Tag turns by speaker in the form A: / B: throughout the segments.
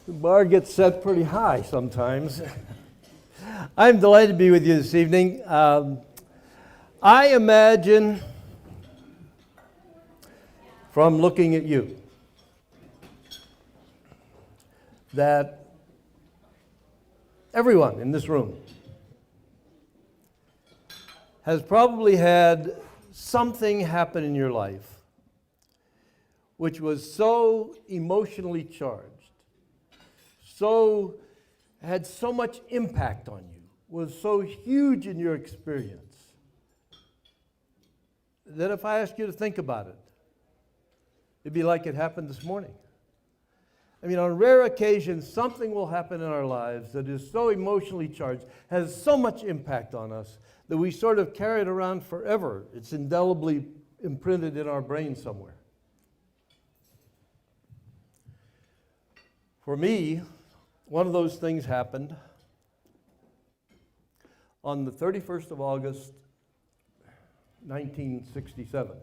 A: The bar gets set pretty high sometimes. I'm delighted to be with you this evening. I imagine from looking at you that everyone in this room has probably had something happen in your life which was so emotionally charged, had so much impact on you, was so huge in your experience, that if I asked you to think about it, it'd be like it happened this morning. I mean, on rare occasions, something will happen in our lives that is so emotionally charged, has so much impact on us, that we sort of carry it around forever. It's indelibly imprinted in our brain somewhere. For me, one of those things happened on the 31st of August, 1967.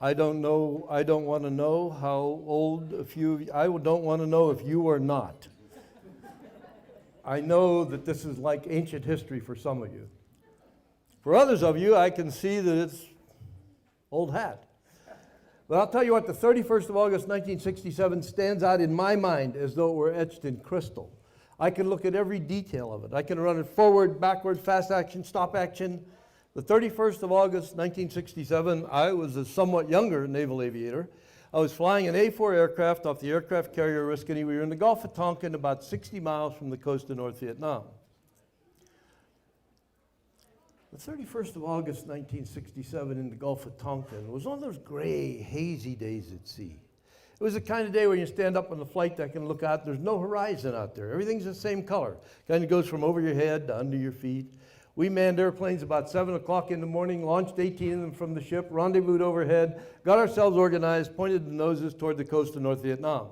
A: I don't want to know how old a few of you, I don't want to know if you are not. I know that this is like ancient history for some of you. For others of you, I can see that it's old hat. But I'll tell you what, the 31st of August, 1967 stands out in my mind as though it were etched in crystal. I can look at every detail of it. I can run it forward, backward, fast action, stop action. The 31st of August, 1967, I was a somewhat younger naval aviator. I was flying an A-4 aircraft off the aircraft carrier Oriskany. We were in the Gulf of Tonkin, about 60 miles from the coast of North Vietnam. The 31st of August, 1967, in the Gulf of Tonkin was one of those gray, hazy days at sea. It was the kind of day when you stand up on the flight deck and look out, there's no horizon out there. Everything's the same color. Kind of goes from over your head to under your feet. We manned airplanes about 7 o'clock in the morning, launched 18 of them from the ship, rendezvoused overhead, got ourselves organized, pointed the noses toward the coast of North Vietnam.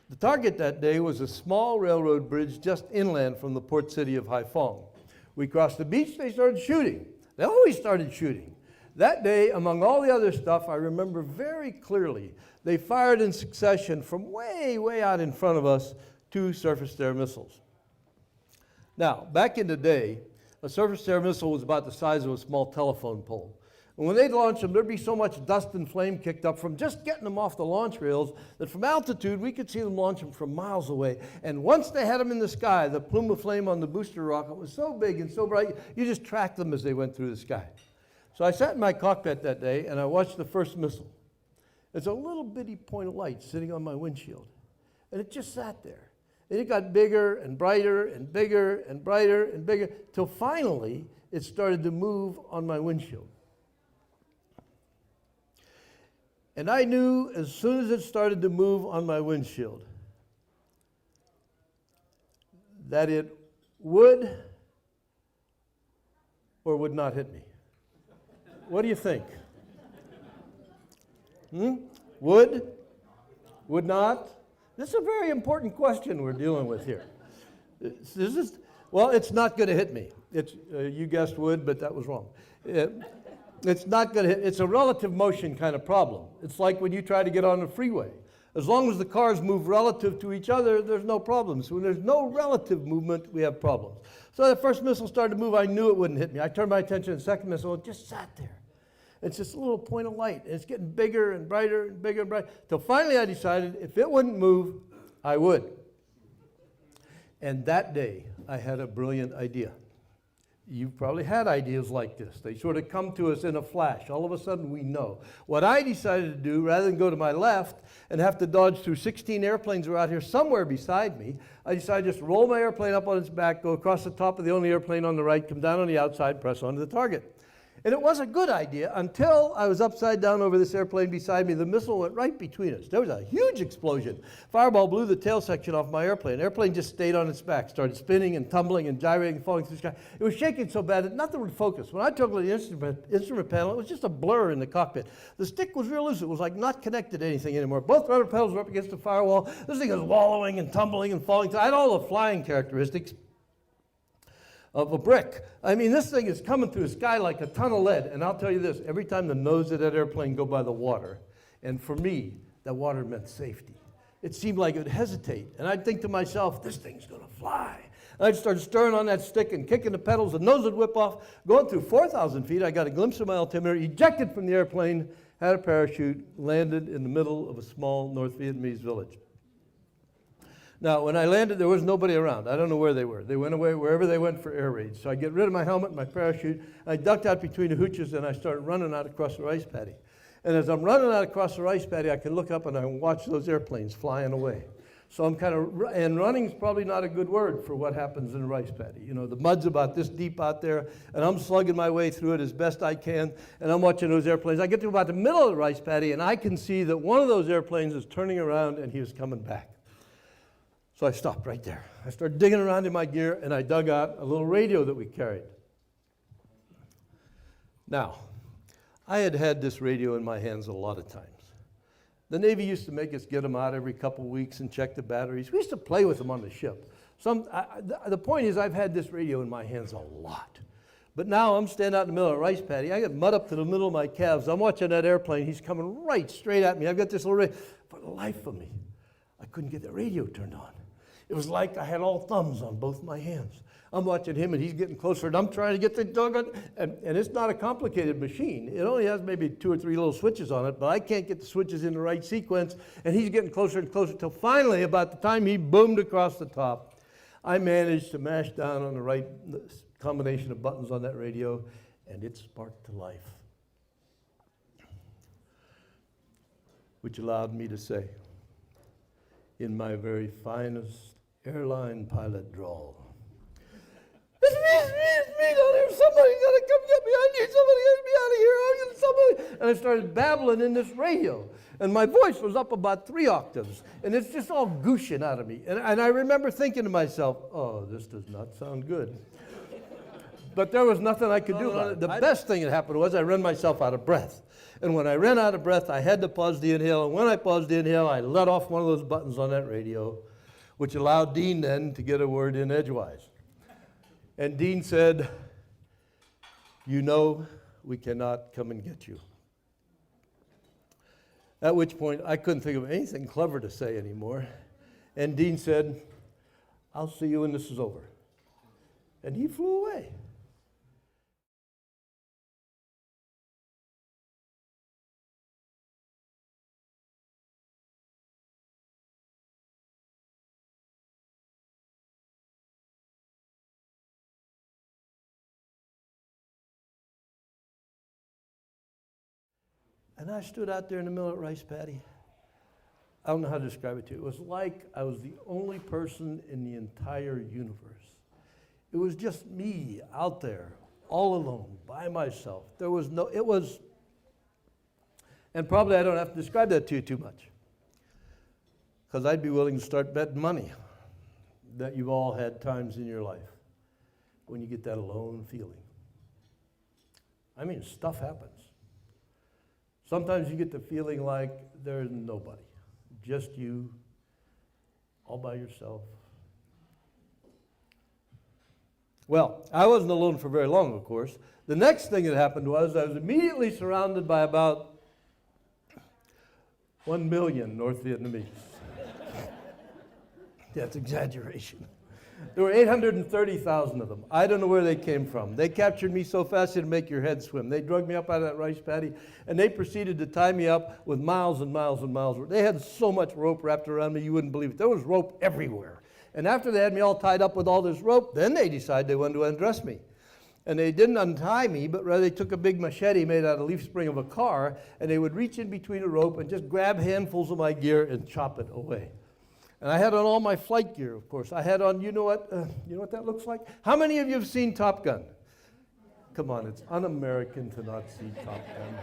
A: The target that day was a small railroad bridge just inland from the port city of Haiphong. We crossed the beach, they started shooting. They always started shooting. That day, among all the other stuff, I remember very clearly, they fired in succession from way, way out in front of us 2 surface-to-air missiles. Now, back in the day, a surface-to-air missile was about the size of a small telephone pole. And when they'd launch them, there'd be so much dust and flame kicked up from just getting them off the launch rails that from altitude, we could see them launch them from miles away. And once they had them in the sky, the plume of flame on the booster rocket was so big and so bright, you just tracked them as they went through the sky. So I sat in my cockpit that day, and I watched the first missile. It's a little bitty point of light sitting on my windshield. And it just sat there. And it got bigger and brighter and bigger and brighter and bigger, till finally it started to move on my windshield. And I knew as soon as it started to move on my windshield that it would or would not hit me. What do you think? Would? Would not? This is a very important question we're dealing with here. Well, it's not going to hit me. You guessed would, but that was wrong. It's not going to hit. It's a relative motion kind of problem. It's like when you try to get on a freeway. As long as the cars move relative to each other, there's no problems. When there's no relative movement, we have problems. So the first missile started to move. I knew it wouldn't hit me. I turned my attention to the second missile. It just sat there. It's just a little point of light. And it's getting bigger and brighter and bigger and brighter. Till finally I decided if it wouldn't move, I would. And that day, I had a brilliant idea. You've probably had ideas like this. They sort of come to us in a flash. All of a sudden, we know. What I decided to do, rather than go to my left and have to dodge through 16 airplanes that are out here somewhere beside me, I decided to just roll my airplane up on its back, go across the top of the only airplane on the right, come down on the outside, press onto the target. And it was a good idea until I was upside down over this airplane beside me. The missile went right between us. There was a huge explosion. Fireball blew the tail section off my airplane. The airplane just stayed on its back, started spinning and tumbling and gyrating and falling through the sky. It was shaking so bad that nothing would focus. When I took the instrument panel, it was just a blur in the cockpit. The stick was real loose. It was like not connected to anything anymore. Both rudder pedals were up against the firewall. This thing was wallowing and tumbling and falling. I had all the flying characteristics of a brick. I mean, this thing is coming through the sky like a ton of lead. And I'll tell you this, every time the nose of that airplane go by the water, and for me, that water meant safety. it seemed like it would hesitate. And I'd think to myself, this thing's going to fly. And I'd start stirring on that stick and kicking the pedals. The nose would whip off. Going through 4,000 feet, I got a glimpse of my altimeter, ejected from the airplane, had a parachute, landed in the middle of a small North Vietnamese village. Now, when I landed, there was nobody around. I don't know where they were. They went away wherever they went for air raids. So I get rid of my helmet and my parachute. I ducked out between the hooches, and I started running out across the rice paddy. And as I'm running out across the rice paddy, I can look up and I can watch those airplanes flying away. So I'm kind of, and running's probably not a good word for what happens in a rice paddy. You know, the mud's about this deep out there, and I'm slugging my way through it as best I can, and I'm watching those airplanes. I get to about the middle of the rice paddy, and I can see that one of those airplanes is turning around, and he was coming back. So I stopped right there. I started digging around in my gear, and I dug out a little radio that we carried. Now, I had had this radio in my hands a lot of times. The Navy used to make us get them out every couple weeks and check the batteries. We used to play with them on the ship. The point is, I've had this radio in my hands a lot. But now I'm standing out in the middle of a rice paddy. I got mud up to the middle of my calves. I'm watching that airplane. He's coming right straight at me. I've got this little radio. For the life of me, I couldn't get the radio turned on. It was like I had all thumbs on both my hands. I'm watching him, and he's getting closer, and I'm trying to get the doggone, and it's not a complicated machine. It only has maybe 2 or 3 little switches on it, but I can't get the switches in the right sequence, and he's getting closer and closer until finally, about the time he boomed across the top, I managed to mash down on the right combination of buttons on that radio, and it sparked to life, which allowed me to say, in my very finest airline pilot drawl, it's me down here. Somebody's got to come get me. I need somebody to get me out of here. I need somebody. And I started babbling in this radio. And my voice was up about 3 octaves. And it's just all gushing out of me. And I remember thinking to myself, oh, this does not sound good. But there was nothing I could do about it. The best thing that happened was I ran myself out of breath. And when I ran out of breath, I had to pause the inhale. And when I paused the inhale, I let off one of those buttons on that radio, which allowed Dean then to get a word in edgewise. And Dean said, you know, we cannot come and get you. At which point, I couldn't think of anything clever to say anymore. And Dean said, I'll see you when this is over. And he flew away. And I stood out there in the middle of rice paddy. I don't know how to describe it to you. It was like I was the only person in the entire universe. It was just me out there, all alone, by myself. There was no, it was, and probably I don't have to describe that to you too much, because I'd be willing to start betting money that you've all had times in your life when you get that alone feeling. I mean, stuff happens. Sometimes you get the feeling like there's nobody, just you, all by yourself. Well, I wasn't alone for very long, of course. The next thing that happened was I was immediately surrounded by about 1 million North Vietnamese. That's exaggeration. There were 830,000 of them. I don't know where they came from. They captured me so fast it'd make your head swim. They drug me up out of that rice paddy, and they proceeded to tie me up with miles and miles and miles. They had so much rope wrapped around me, you wouldn't believe it. There was rope everywhere. And after they had me all tied up with all this rope, then they decided they wanted to undress me. And they didn't untie me, but rather they took a big machete made out of the leaf spring of a car, and they would reach in between the rope and just grab handfuls of my gear and chop it away. And I had on all my flight gear, of course. I had on, you know what that looks like? How many of you have seen Top Gun? Come on, it's un-American to not see Top Gun.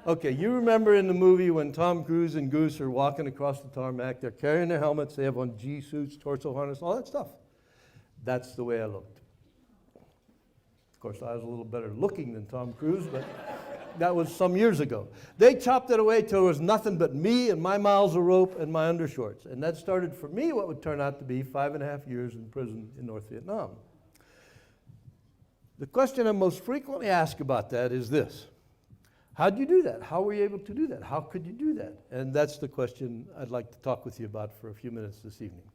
A: Okay, you remember in the movie when Tom Cruise and Goose are walking across the tarmac, they're carrying their helmets, they have on G-suits, torso harness, all that stuff. That's the way I looked. Of course, I was a little better looking than Tom Cruise, but that was some years ago. They chopped it away till there was nothing but me and my miles of rope and my undershorts. And that started for me what would turn out to be 5.5 years in prison in North Vietnam. The question I'm most frequently asked about that is this: How did you do that? How were you able to do that? How could you do that? And that's the question I'd like to talk with you about for a few minutes this evening.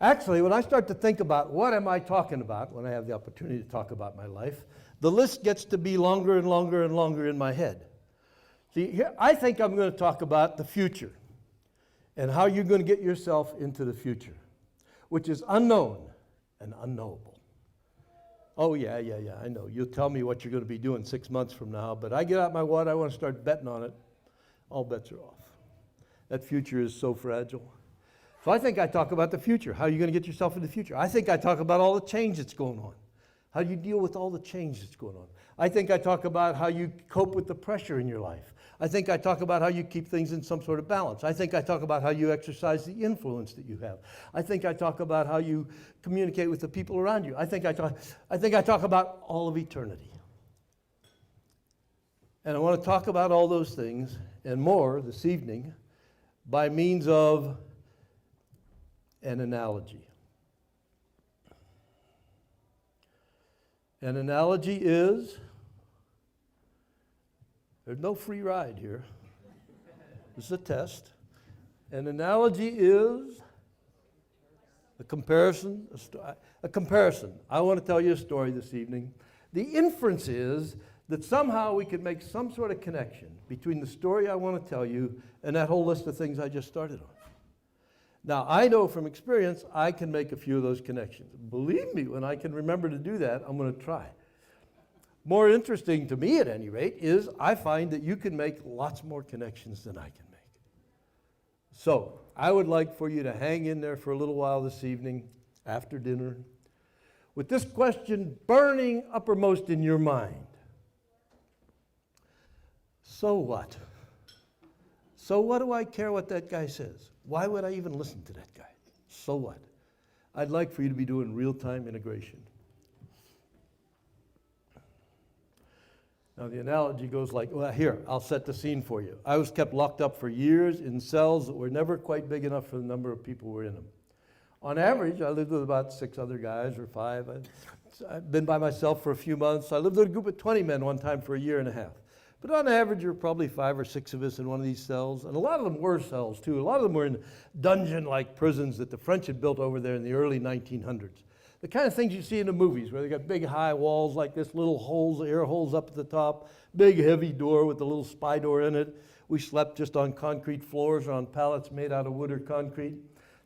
A: Actually, when I start to think about what am I talking about when I have the opportunity to talk about my life, the list gets to be longer and longer and longer in my head. See, here, I think I'm going to talk about the future and how you're going to get yourself into the future, which is unknown and unknowable. Oh, yeah, I know. You'll tell me what you're going to be doing 6 months from now, but I get out my wad, I want to start betting on it. All bets are off. That future is so fragile. So I think I talk about the future. How are you going to get yourself in the future? I think I talk about all the change that's going on. How do you deal with all the change that's going on? I think I talk about how you cope with the pressure in your life. I think I talk about how you keep things in some sort of balance. I think I talk about how you exercise the influence that you have. I think I talk about how you communicate with the people around you. I think I talk about all of eternity. And I want to talk about all those things and more this evening by means of an analogy. An analogy is, there's no free ride here. This is a test. An analogy is a comparison. A comparison. I want to tell you a story this evening. The inference is that somehow we could make some sort of connection between the story I want to tell you and that whole list of things I just started on. Now, I know from experience I can make a few of those connections. Believe me, when I can remember to do that, I'm going to try. More interesting to me, at any rate, is I find that you can make lots more connections than I can make. So, I would like for you to hang in there for a little while this evening, after dinner, with this question burning uppermost in your mind. So what? So what do I care what that guy says? Why would I even listen to that guy? So what? I'd like for you to be doing real-time integration. Now the analogy goes like, well, here, I'll set the scene for you. I was kept locked up for years in cells that were never quite big enough for the number of people who were in them. On average, I lived with about 6 other guys or 5. I've been by myself for a few months. I lived with a group of 20 men one time for a year and a half. But on average, there were probably 5 or 6 of us in one of these cells. And a lot of them were cells, too. A lot of them were in dungeon-like prisons that the French had built over there in the early 1900s. The kind of things you see in the movies, where they got big high walls like this, little holes, air holes up at the top, big heavy door with a little spy door in it. We slept just on concrete floors or on pallets made out of wood or concrete.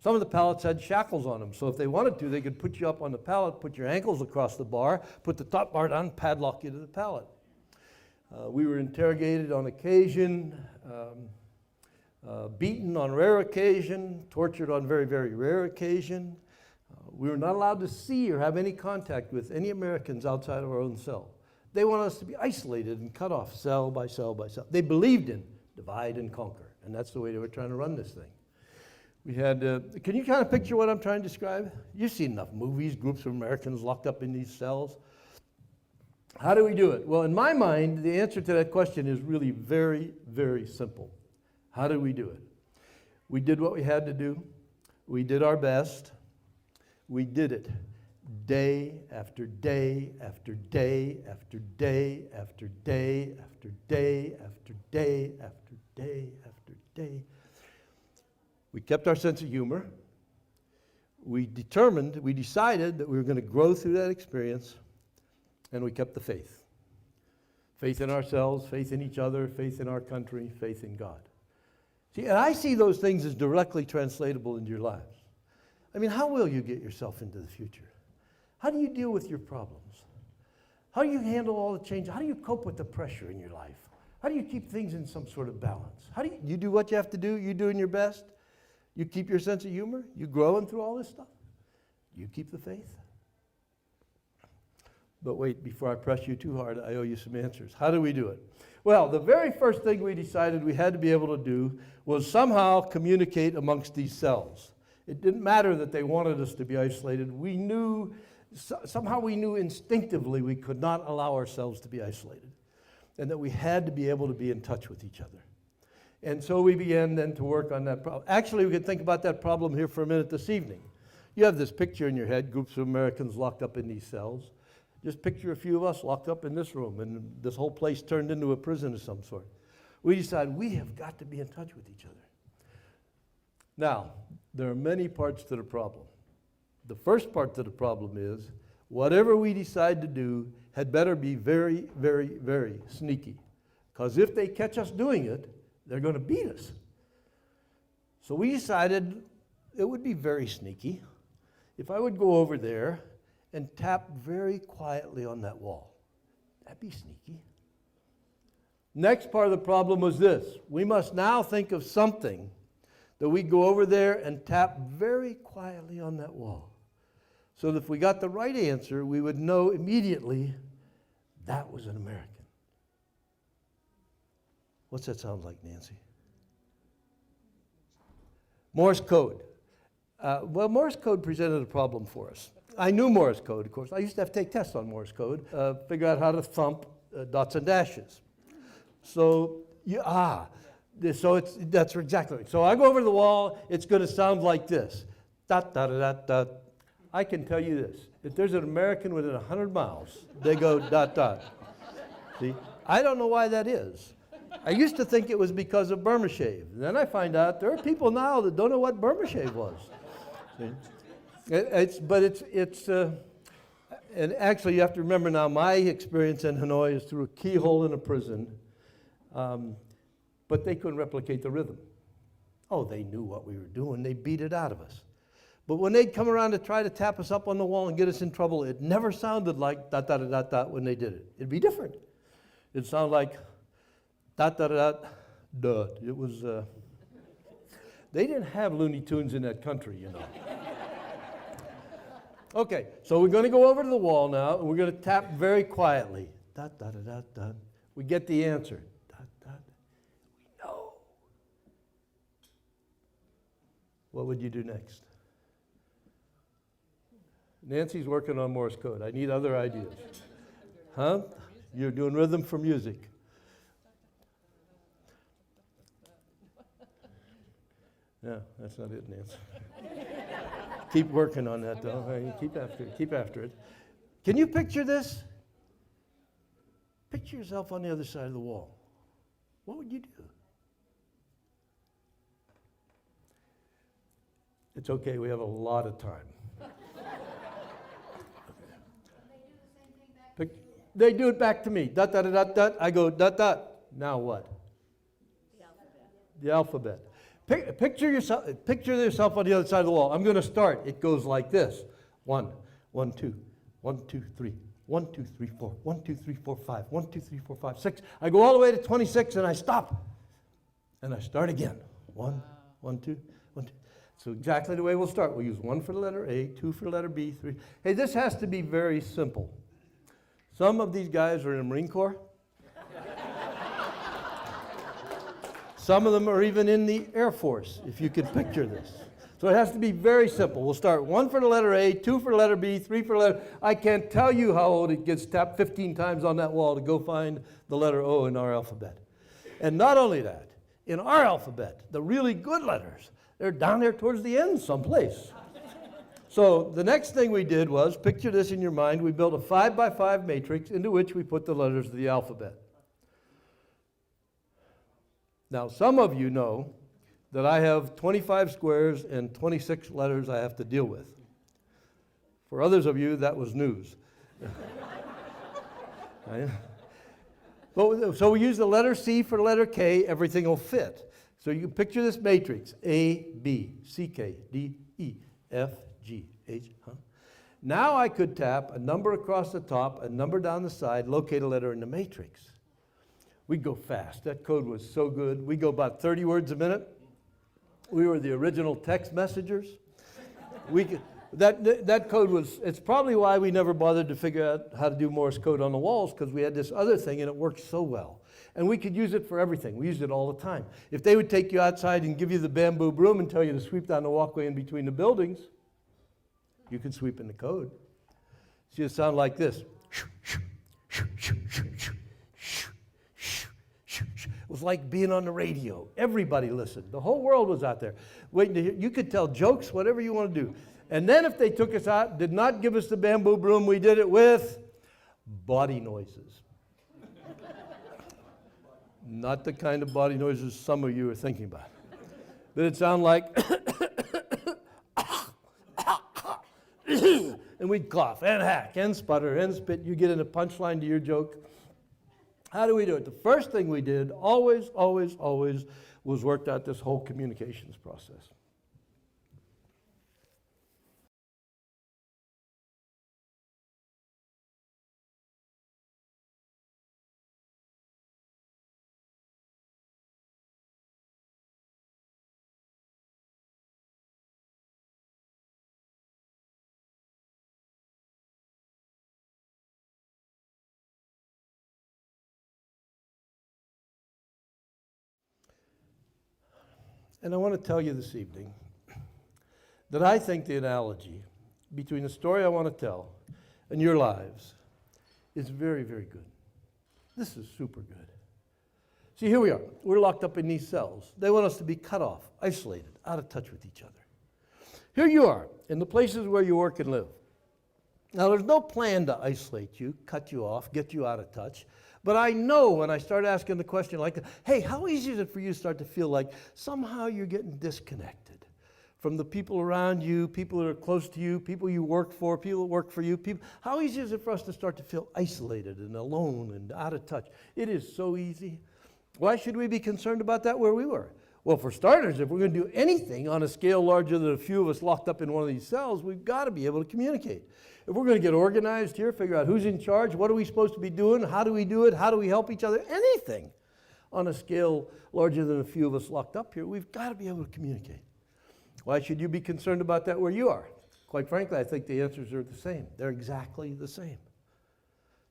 A: Some of the pallets had shackles on them, so if they wanted to, they could put you up on the pallet, put your ankles across the bar, put the top bar down, padlock you to the pallet. We were interrogated on occasion, beaten on rare occasion, tortured on very, very rare occasion. We were not allowed to see or have any contact with any Americans outside of our own cell. They wanted us to be isolated and cut off cell by cell by cell. They believed in divide and conquer, and that's the way they were trying to run this thing. We had, can you kind of picture what I'm trying to describe? You've seen enough movies, groups of Americans locked up in these cells. How do we do it? Well, in my mind, the answer to that question is really very, very simple. How did we do it? We did what we had to do. We did our best. We did it day after day after day after day after day after day after day after day after day. We kept our sense of humor. We decided that we were going to grow through that experience. And we kept the faith. Faith in ourselves, faith in each other, faith in our country, faith in God. See, and I see those things as directly translatable into your lives. I mean, how will you get yourself into the future? How do you deal with your problems? How do you handle all the change? How do you cope with the pressure in your life? How do you keep things in some sort of balance? How do you do what you have to do? You doing your best? You keep your sense of humor? You growing through all this stuff? You keep the faith? But wait, before I press you too hard, I owe you some answers. How do we do it? Well, the very first thing we decided we had to be able to do was somehow communicate amongst these cells. It didn't matter that they wanted us to be isolated. We knew, somehow we knew instinctively we could not allow ourselves to be isolated, and that we had to be able to be in touch with each other. And so we began then to work on that problem. Actually, we could think about that problem here for a minute this evening. You have this picture in your head, groups of Americans locked up in these cells. Just picture a few of us locked up in this room and this whole place turned into a prison of some sort. We decided we have got to be in touch with each other. Now, there are many parts to the problem. The first part to the problem is whatever we decide to do had better be very, very, very sneaky. Because if they catch us doing it, they're going to beat us. So we decided it would be very sneaky if I would go over there and tap very quietly on that wall. That'd be sneaky. Next part of the problem was this. We must now think of something that we go over there and tap very quietly on that wall. So that if we got the right answer, we would know immediately that was an American. What's that sound like, Nancy? Morse code. Well, Morse code presented a problem for us. I knew Morse code, of course. I used to have to take tests on Morse code, figure out how to thump dots and dashes. So, that's exactly right. So I go over to the wall, it's going to sound like this. Dot, dot, dot, dot. I can tell you this. If there's an American within 100 miles, they go dot, dot. See? I don't know why that is. I used to think it was because of Burma shave. Then I find out there are people now that don't know what Burma shave was. See? And actually you have to remember now, my experience in Hanoi is through a keyhole in a prison, but they couldn't replicate the rhythm. Oh, they knew what we were doing. They beat it out of us. But when they'd come around to try to tap us up on the wall and get us in trouble, it never sounded like dot, dot, dot, dot when they did it. It'd be different. It'd sound like dot, dot, dot, dot. It was, they didn't have Looney Tunes in that country, you know. Okay, so we're going to go over to the wall now, and we're going to tap very quietly. Dot, dot, dot, dot. We get the answer. Dot, dot. We know. What would you do next? Nancy's working on Morse code. I need other ideas. Huh? You're doing rhythm for music. Yeah, that's not it, Nancy. Keep working on that, though. Keep after it. Keep after it. Can you picture this? Picture yourself on the other side of the wall. What would you do? It's okay. We have a lot of time. They do it back to me. Dot, dot, dot, dot. I go, dot, dot. Now what? The alphabet. Picture yourself on the other side of the wall. I'm going to start. It goes like this. 1, 1, 2, 1, 2, 3, 1, 2, 3, 4, 1, 2, 3, 4, 5, 1, 2, 3, 4, 5, 6. I go all the way to 26 and I stop. And I start again. 1, 1, 2, 1, 2. So exactly the way we'll start. We'll use 1 for the letter A, 2 for the letter B, 3. Hey, this has to be very simple. Some of these guys are in the Marine Corps. Some of them are even in the Air Force, if you could picture this. So it has to be very simple. We'll start 1 for the letter A, 2 for the letter B, 3 for the letter... I can't tell you how old it gets tapped 15 times on that wall to go find the letter O in our alphabet. And not only that, in our alphabet, the really good letters, they're down there towards the end someplace. So the next thing we did was, picture this in your mind, we built a 5x5 matrix into which we put the letters of the alphabet. Now, some of you know that I have 25 squares and 26 letters I have to deal with. For others of you, that was news. So we use the letter C for the letter K, everything will fit. So you picture this matrix, A, B, C, K, D, E, F, G, H, huh? Now I could tap a number across the top, a number down the side, locate a letter in the matrix. We'd go fast. That code was so good. We go about 30 words a minute. We were the original text messengers. That code was, it's probably why we never bothered to figure out how to do Morse code on the walls, because we had this other thing and it worked so well. And we could use it for everything. We used it all the time. If they would take you outside and give you the bamboo broom and tell you to sweep down the walkway in between the buildings, you could sweep in the code. See, it sound like this. It was like being on the radio. Everybody listened. The whole world was out there waiting to hear. You could tell jokes, whatever you want to do. And then if they took us out, did not give us the bamboo broom, we did it with body noises. Not the kind of body noises some of you are thinking about. But it sounded like, and we'd cough and hack and sputter and spit. You get in a punchline to your joke. How do we do it? The first thing we did, always, was worked out this whole communications process. And I want to tell you this evening that I think the analogy between the story I want to tell and your lives is very, very good. This is super good. See, here we are. We're locked up in these cells. They want us to be cut off, isolated, out of touch with each other. Here you are, in the places where you work and live. Now, there's no plan to isolate you, cut you off, get you out of touch. But I know when I start asking the question like, hey, how easy is it for you to start to feel like somehow you're getting disconnected from the people around you, people that are close to you, people you work for, people that work for you. People, how easy is it for us to start to feel isolated and alone and out of touch? It is so easy. Why should we be concerned about that where we were? Well, for starters, if we're going to do anything on a scale larger than a few of us locked up in one of these cells, we've got to be able to communicate. If we're going to get organized here, figure out who's in charge, what are we supposed to be doing, how do we do it, how do we help each other, anything on a scale larger than a few of us locked up here, we've got to be able to communicate. Why should you be concerned about that where you are? Quite frankly, I think the answers are the same. They're exactly the same.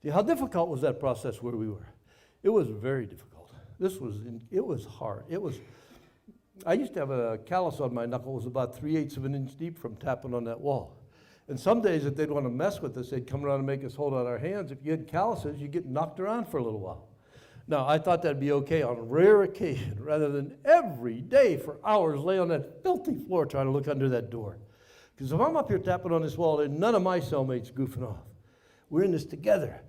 A: See, how difficult was that process where we were? It was very difficult. It was hard. I used to have a callus on my knuckle. It was about 3/8 of an inch deep from tapping on that wall. And some days if they'd want to mess with us, they'd come around and make us hold out our hands. If you had calluses, you'd get knocked around for a little while. Now, I thought that'd be okay on rare occasion, rather than every day for hours lay on that filthy floor trying to look under that door. Because if I'm up here tapping on this wall, there's none of my cellmates goofing off. We're in this together.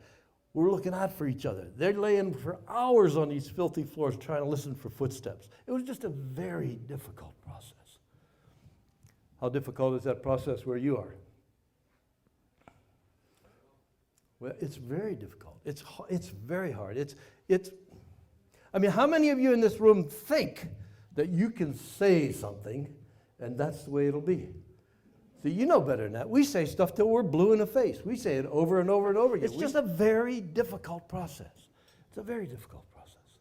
A: We're looking out for each other. They're laying for hours on these filthy floors trying to listen for footsteps. It was just a very difficult process. How difficult is that process where you are? Well, it's very difficult. It's very hard. I mean, how many of you in this room think that you can say something and that's the way it'll be? See, you know better than that. We say stuff till we're blue in the face. We say it over and over and over again. It's just a very difficult process. It's a very difficult process.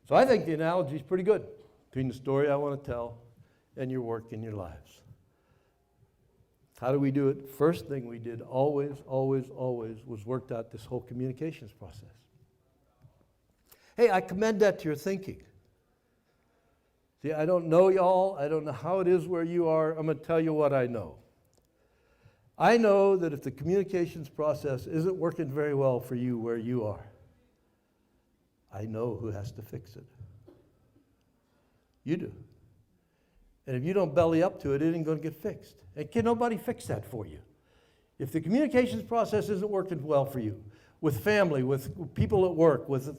A: So I think the analogy is pretty good between the story I want to tell and your work and your lives. How do we do it? First thing we did always was worked out this whole communications process. Hey, I commend that to your thinking. See, I don't know y'all. I don't know how it is where you are. I'm going to tell you what I know. I know that if the communications process isn't working very well for you where you are, I know who has to fix it. You do. And if you don't belly up to it, it ain't going to get fixed. And can nobody fix that for you? If the communications process isn't working well for you, with family, with people at work, with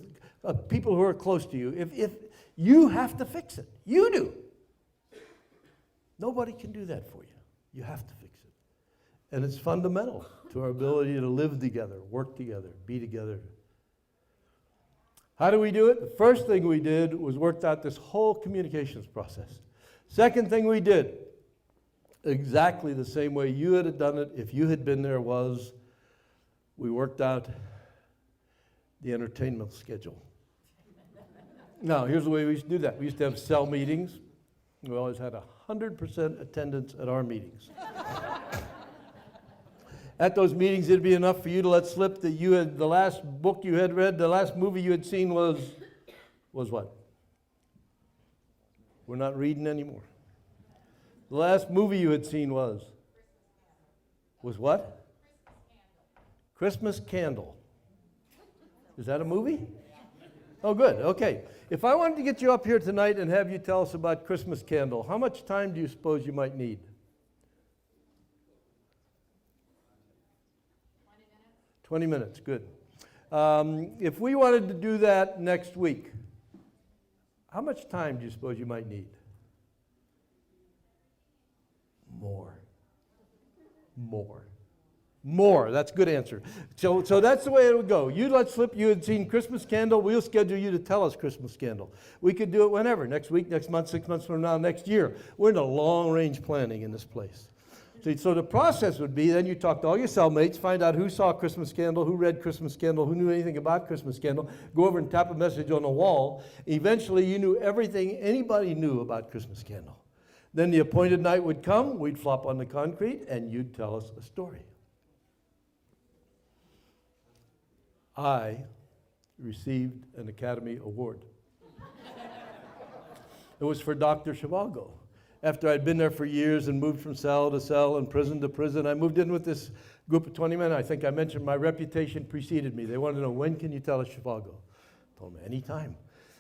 A: people who are close to you, if you have to fix it. You do. Nobody can do that for you. You have to fix it. And it's fundamental to our ability to live together, work together, be together. How do we do it? The first thing we did was worked out this whole communications process. Second thing we did, exactly the same way you had done it if you had been there, was we worked out the entertainment schedule. Now, here's the way we used to do that. We used to have cell meetings. We always had 100% attendance at our meetings. At those meetings, it'd be enough for you to let slip that you had, the last book you had read, the last movie you had seen was what? We're not reading anymore. The last movie you had seen was what? Christmas Candle. Is that a movie? Oh, good. Okay. If I wanted to get you up here tonight and have you tell us about Christmas Candle, how much time do you suppose you might need? 20 minutes. 20 minutes, good. If we wanted to do that next week, how much time do you suppose you might need? More. That's a good answer. So that's the way it would go. You let slip you had seen Christmas Candle. We'll schedule you to tell us Christmas Candle. We could do it whenever, next week, next month, 6 months from now, next year. We're into long-range planning in this place. See, so the process would be then you talk to all your cellmates, find out who saw Christmas Candle, who read Christmas Candle, who knew anything about Christmas Candle, go over and tap a message on the wall. Eventually you knew everything anybody knew about Christmas Candle. Then the appointed night would come, we'd flop on the concrete, and you'd tell us a story. I received an Academy Award. It was for Dr. Zhivago. After I'd been there for years and moved from cell to cell and prison to prison, I moved in with this group of 20 men. I think I mentioned my reputation preceded me. They wanted to know, when can you tell us Zhivago? I told them, anytime.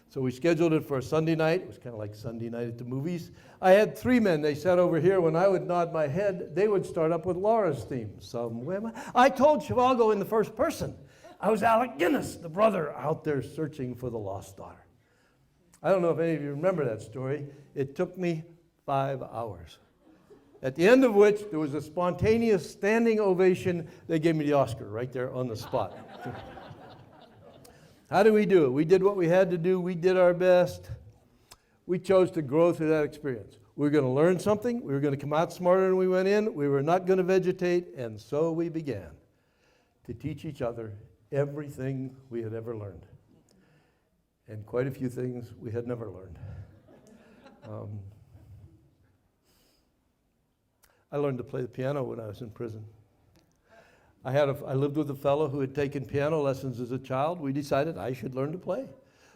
A: So we scheduled it for a Sunday night. It was kind of like Sunday night at the movies. I had 3 men. They sat over here. When I would nod my head, they would start up with Laura's theme. Somewhere. I told Zhivago in the first person. I was Alec Guinness, the brother out there searching for the lost daughter. I don't know if any of you remember that story. It took me 5 hours. At the end of which, there was a spontaneous standing ovation. They gave me the Oscar right there on the spot. How did we do it? We did what we had to do. We did our best. We chose to grow through that experience. We were going to learn something. We were going to come out smarter than we went in. We were not going to vegetate. And so we began to teach each other everything we had ever learned. And quite a few things we had never learned. I learned to play the piano when I was in prison. I lived with a fellow who had taken piano lessons as a child. We decided I should learn to play.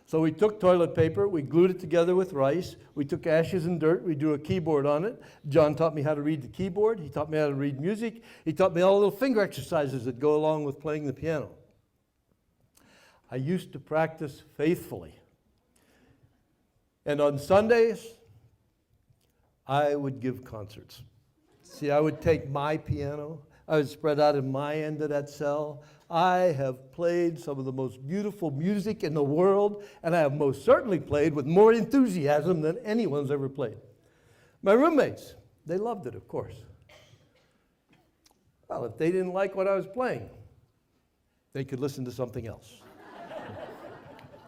A: So we took toilet paper, we glued it together with rice, we took ashes and dirt, we drew a keyboard on it. John taught me how to read the keyboard, he taught me how to read music, he taught me all the little finger exercises that go along with playing the piano. I used to practice faithfully. And on Sundays, I would give concerts. See, I would take my piano, I would spread out in my end of that cell. I have played some of the most beautiful music in the world, and I have most certainly played with more enthusiasm than anyone's ever played. My roommates, they loved it, of course. Well, if they didn't like what I was playing, they could listen to something else.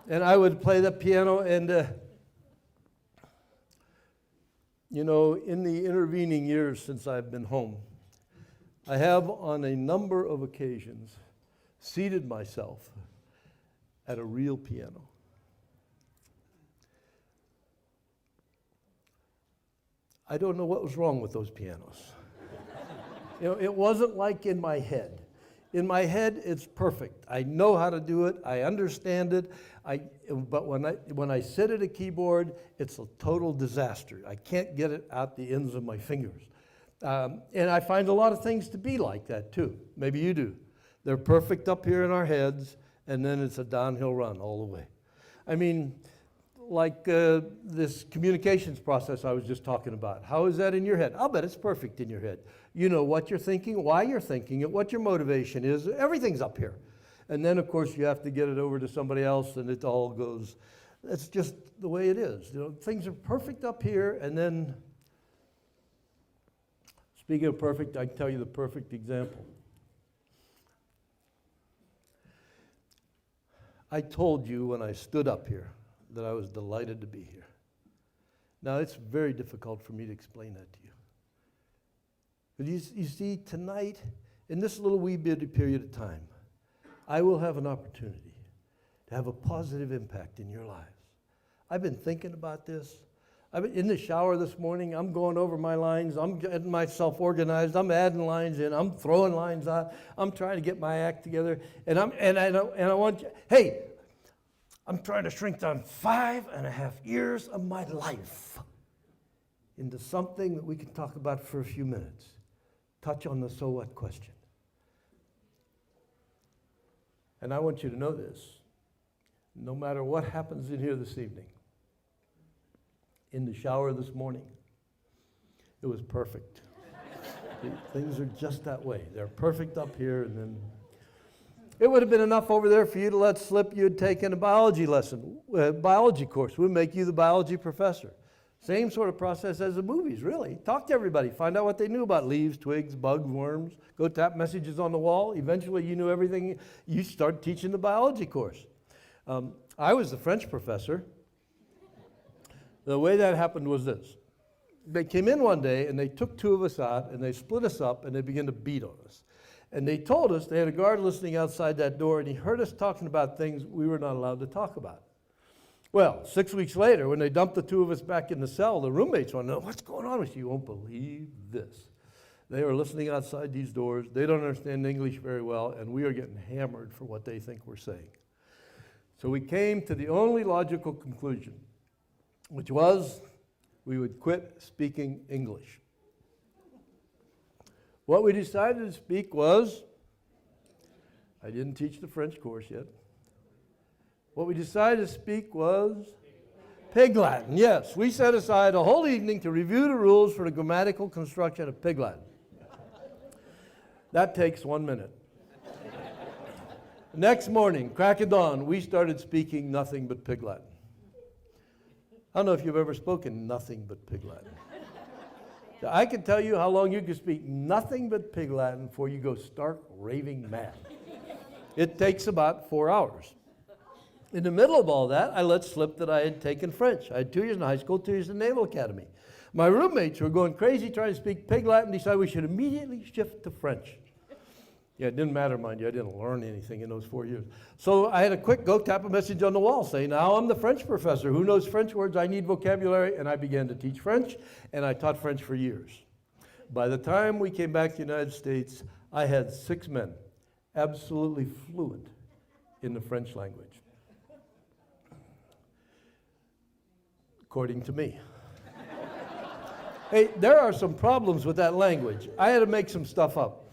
A: And I would play the piano, and in the intervening years since I've been home, I have on a number of occasions seated myself at a real piano. I don't know what was wrong with those pianos. It wasn't like in my head. In my head, it's perfect. I know how to do it. I understand it. But when I sit at a keyboard, it's a total disaster. I can't get it out the ends of my fingers. And I find a lot of things to be like that, too. Maybe you do. They're perfect up here in our heads, and then it's a downhill run all the way. I mean, like this communications process I was just talking about. How is that in your head? I'll bet it's perfect in your head. You know what you're thinking, why you're thinking it, what your motivation is. Everything's up here. And then, of course, you have to get it over to somebody else, and it all goes. That's just the way it is. Things are perfect up here, and then, speaking of perfect, I can tell you the perfect example. I told you when I stood up here that I was delighted to be here. Now, it's very difficult for me to explain that to you. But you see, tonight, in this little wee bitty period of time, I will have an opportunity to have a positive impact in your lives. I've been thinking about this. I've been in the shower this morning. I'm going over my lines. I'm getting myself organized. I'm adding lines in. I'm throwing lines out. I'm trying to get my act together. And I want you. Hey, I'm trying to shrink down 5.5 years of my life into something that we can talk about for a few minutes. Touch on the so what question. And I want you to know this. No matter what happens in here this evening, in the shower this morning, it was perfect. Things are just that way. They're perfect up here, and then It would have been enough over there for you to let slip you had taken a biology biology course. We'd make you the biology professor. Same sort of process as the movies, really. Talk to everybody. Find out what they knew about leaves, twigs, bugs, worms. Go tap messages on the wall. Eventually, you knew everything. You start teaching the biology course. I was the French professor. The way that happened was this. They came in one day, and they took two of us out, and they split us up, and they began to beat on us. And they told us, they had a guard listening outside that door, and he heard us talking about things we were not allowed to talk about. Well, 6 weeks later, when they dumped the two of us back in the cell, the roommates wanted to know, what's going on with you? You won't believe this. They are listening outside these doors. They don't understand English very well, and we are getting hammered for what they think we're saying. So we came to the only logical conclusion, which was we would quit speaking English. What we decided to speak was, I didn't teach the French course yet. What we decided to speak was Pig Latin. Yes, we set aside a whole evening to review the rules for the grammatical construction of Pig Latin. That takes 1 minute. Next morning, crack of dawn, we started speaking nothing but Pig Latin. I don't know if you've ever spoken nothing but Pig Latin. I can tell you how long you can speak nothing but Pig Latin before you go stark raving mad. It takes about 4 hours. In the middle of all that, I let slip that I had taken French. I had 2 years in high school, 2 years in the Naval Academy. My roommates who were going crazy trying to speak Pig Latin decided we should immediately shift to French. Yeah, it didn't matter, mind you. I didn't learn anything in those 4 years. So I had a quick go tap a message on the wall saying, now I'm the French professor. Who knows French words? I need vocabulary. And I began to teach French, and I taught French for years. By the time we came back to the United States, I had 6 men absolutely fluent in the French language. According to me. Hey, there are some problems with that language. I had to make some stuff up.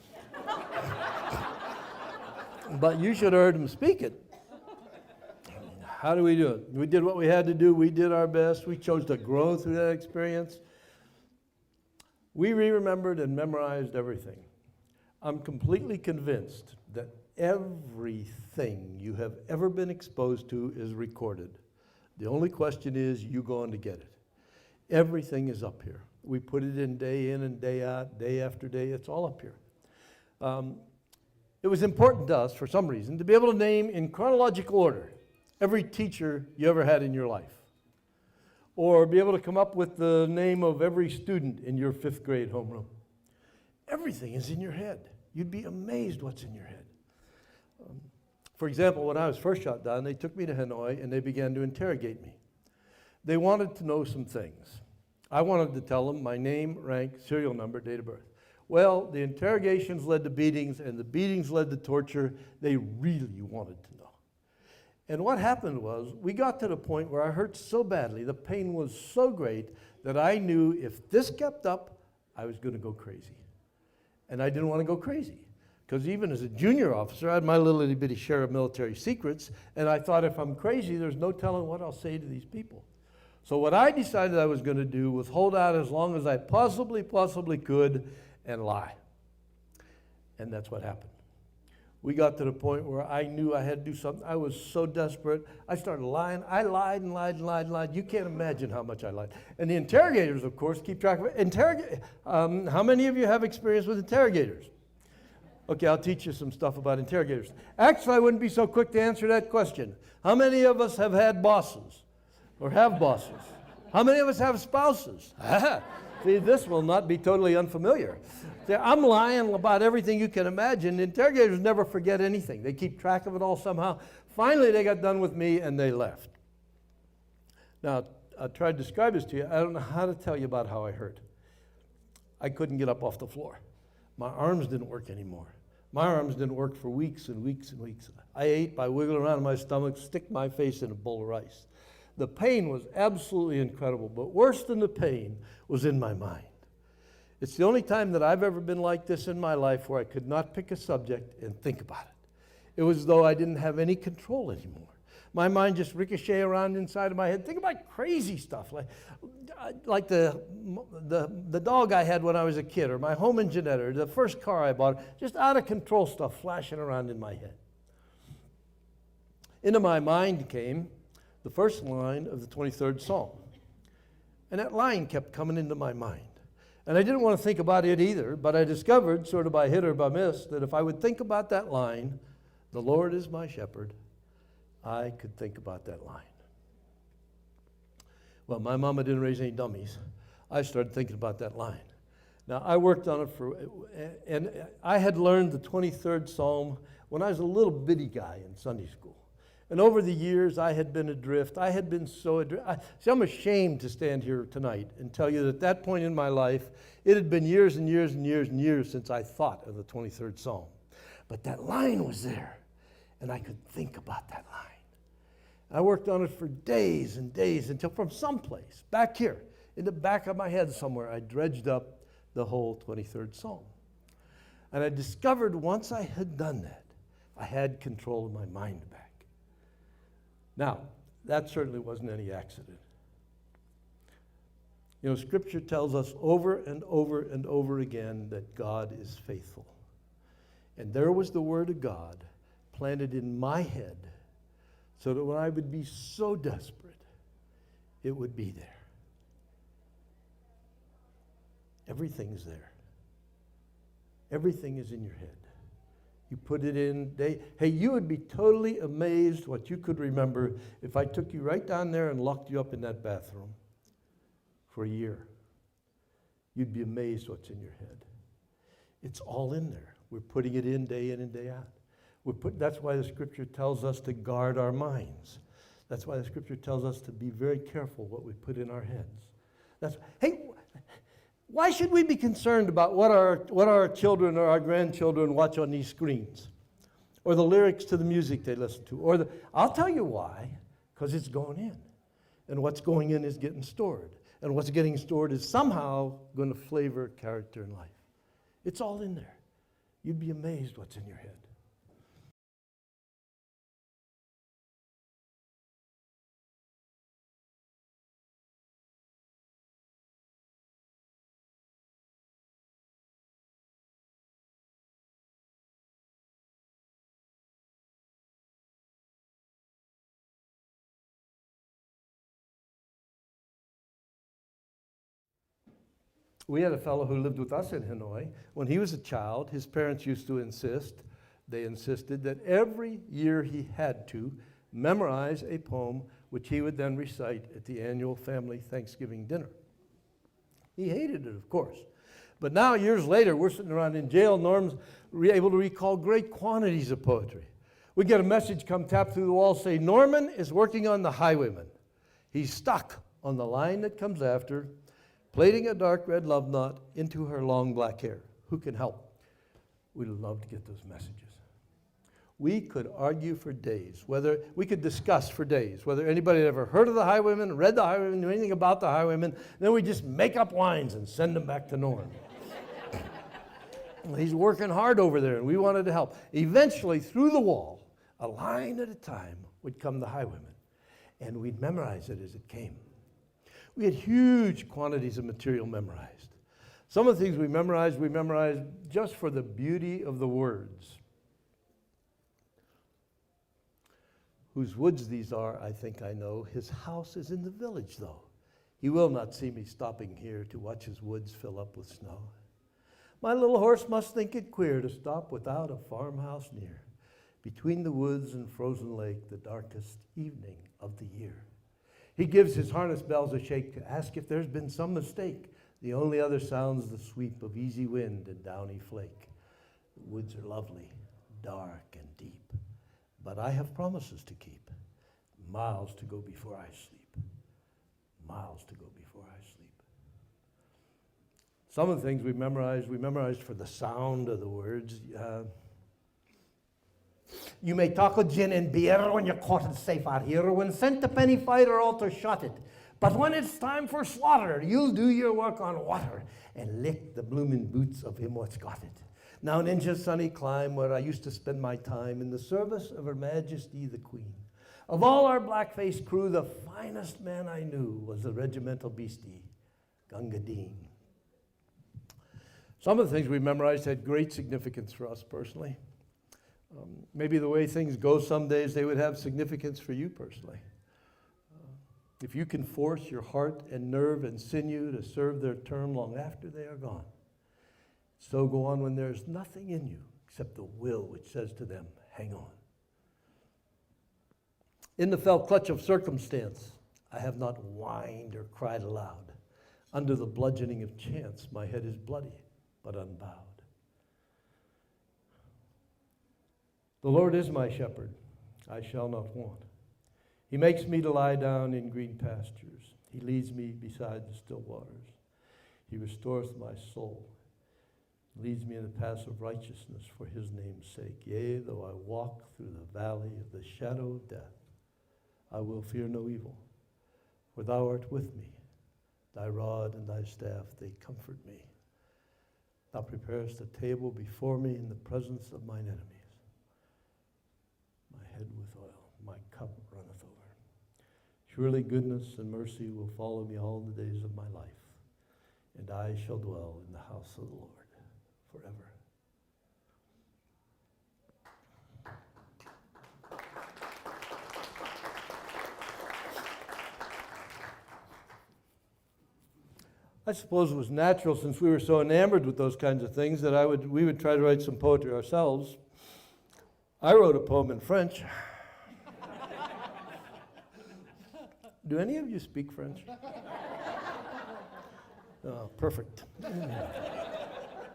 A: But you should have heard them speak it. How do we do it? We did what we had to do. We did our best. We chose to grow through that experience. We remembered and memorized everything. I'm completely convinced that everything you have ever been exposed to is recorded. The only question is, you go on to get it. Everything is up here. We put it in and day out, day after day. It's all up here. It was important to us, for some reason, to be able to name in chronological order every teacher you ever had in your life. Or be able to come up with the name of every student in your 5th grade homeroom. Everything is in your head. You'd be amazed what's in your head. For example, when I was first shot down, they took me to Hanoi and they began to interrogate me. They wanted to know some things. I wanted to tell them my name, rank, serial number, date of birth. Well, the interrogations led to beatings, and the beatings led to torture. They really wanted to know. And what happened was, we got to the point where I hurt so badly, the pain was so great, that I knew if this kept up, I was going to go crazy. And I didn't want to go crazy. Because even as a junior officer, I had my little itty-bitty share of military secrets, and I thought if I'm crazy, there's no telling what I'll say to these people. So what I decided I was going to do was hold out as long as I possibly could and lie. And that's what happened. We got to the point where I knew I had to do something. I was so desperate. I started lying. I lied and lied and lied and lied. You can't imagine how much I lied. And the interrogators, of course, keep track of it. How many of you have experience with interrogators? Okay, I'll teach you some stuff about interrogators. Actually, I wouldn't be so quick to answer that question. How many of us have had bosses or have bosses? How many of us have spouses? See, this will not be totally unfamiliar. See, I'm lying about everything you can imagine. Interrogators never forget anything. They keep track of it all somehow. Finally, they got done with me and they left. Now, I'll try to describe this to you. I don't know how to tell you about how I hurt. I couldn't get up off the floor. My arms didn't work anymore. My arms didn't work for weeks and weeks and weeks. I ate by wiggling around in my stomach, stick my face in a bowl of rice. The pain was absolutely incredible, but worse than the pain was in my mind. It's the only time that I've ever been like this in my life where I could not pick a subject and think about it. It was as though I didn't have any control anymore. My mind just ricocheted around inside of my head. Think about crazy stuff, like the dog I had when I was a kid, or my home engineer, or the first car I bought, just out of control stuff flashing around in my head. into my mind came the first line of the 23rd Psalm. And that line kept coming into my mind. And I didn't want to think about it either, but I discovered, sort of by hit or by miss, that if I would think about that line, the Lord is my shepherd, I could think about that line. Well, my mama didn't raise any dummies. I started thinking about that line. Now, I worked on it and I had learned the 23rd Psalm when I was a little bitty guy in Sunday school. And over the years, I had been adrift. I had been so adrift. See, I'm ashamed to stand here tonight and tell you that at that point in my life, it had been years and years and years and years since I thought of the 23rd Psalm. But that line was there, and I could think about that line. I worked on it for days and days until from someplace, back here, in the back of my head somewhere, I dredged up the whole 23rd Psalm. And I discovered once I had done that, I had control of my mind back. Now, that certainly wasn't any accident. You know, Scripture tells us over and over and over again that God is faithful. And there was the Word of God planted in my head so that when I would be so desperate, it would be there. Everything's there. Everything is in your head. You put it in. Hey, you would be totally amazed what you could remember if I took you right down there and locked you up in that bathroom for a year. You'd be amazed what's in your head. It's all in there. We're putting it in and day out. That's why the Scripture tells us to guard our minds. That's why the Scripture tells us to be very careful what we put in our heads. Why should we be concerned about what our children or our grandchildren watch on these screens? Or the lyrics to the music they listen to? I'll tell you why, because it's going in. And what's going in is getting stored. And what's getting stored is somehow going to flavor character in life. It's all in there. You'd be amazed what's in your head. We had a fellow who lived with us in Hanoi. When he was a child, his parents used to they insisted that every year he had to memorize a poem which he would then recite at the annual family Thanksgiving dinner. He hated it, of course. But now, years later, we're sitting around in jail. Norm's able to recall great quantities of poetry. We get a message come tap through the wall, say, Norman is working on The Highwayman. He's stuck on the line that comes after, plaiting a dark red love knot into her long black hair. Who can help? We'd love to get those messages. We could argue for days, we could discuss for days whether anybody had ever heard of The Highwayman, read The Highwayman, knew anything about The Highwayman, and then we just make up lines and send them back to Norm. He's working hard over there, and we wanted to help. Eventually, through the wall, a line at a time would come The Highwayman, and we'd memorize it as it came. We had huge quantities of material memorized. Some of the things we memorized just for the beauty of the words. Whose woods these are, I think I know. His house is in the village, though. He will not see me stopping here to watch his woods fill up with snow. My little horse must think it queer to stop without a farmhouse near, between the woods and frozen lake, the darkest evening of the year. He gives his harness bells a shake to ask if there's been some mistake. The only other sound's the sweep of easy wind and downy flake. The woods are lovely, dark and deep, but I have promises to keep. Miles to go before I sleep. Miles to go before I sleep. Some of the things we memorized for the sound of the words. You may talk of gin and beer when you're caught and safe out here, when sent to penny fight or alter shot it. But when it's time for slaughter, you'll do your work on water and lick the bloomin' boots of him what's got it. Now an inch of sunny clime where I used to spend my time in the service of Her Majesty the Queen. Of all our black-faced crew, the finest man I knew was the regimental beastie, Gunga Din. Some of the things we memorized had great significance for us personally. Maybe the way things go some days, they would have significance for you personally. If you can force your heart and nerve and sinew to serve their term long after they are gone, so go on when there is nothing in you except the will which says to them, hang on. In the fell clutch of circumstance, I have not whined or cried aloud. Under the bludgeoning of chance, my head is bloody, but unbowed. The Lord is my shepherd, I shall not want. He makes me to lie down in green pastures. He leads me beside the still waters. He restoreth my soul, leads me in the paths of righteousness for his name's sake. Yea, though I walk through the valley of the shadow of death, I will fear no evil, for thou art with me. Thy rod and thy staff, they comfort me. Thou preparest a table before me in the presence of mine enemies. My head with oil, my cup runneth over. Surely goodness and mercy will follow me all the days of my life, and I shall dwell in the house of the Lord forever. I suppose it was natural, since we were so enamored with those kinds of things, that we would try to write some poetry ourselves. I wrote a poem in French. Do any of you speak French? Oh, perfect.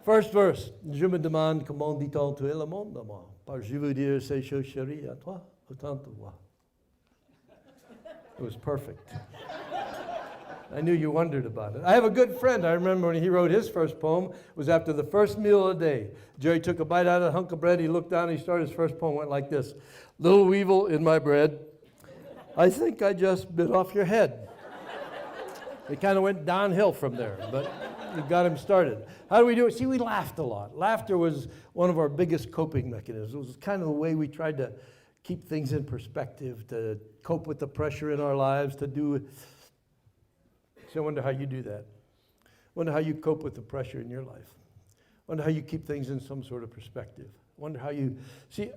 A: First verse. Je me demande comment dit-on tu es le monde à moi, par je veux dire ces choses chéries à toi, autant te voir. It was perfect. I knew you wondered about it. I have a good friend. I remember when he wrote his first poem, it was after the first meal of the day. Jerry took a bite out of the hunk of bread. He looked down and he started his first poem, went like this. Little weevil in my bread, I think I just bit off your head. It kind of went downhill from there, but we got him started. How do we do it? See, we laughed a lot. Laughter was one of our biggest coping mechanisms. It was kind of the way we tried to keep things in perspective, to cope with the pressure in our lives, to do. So I wonder how you do that. I wonder how you cope with the pressure in your life. I wonder how you keep things in some sort of perspective. I wonder how you... See,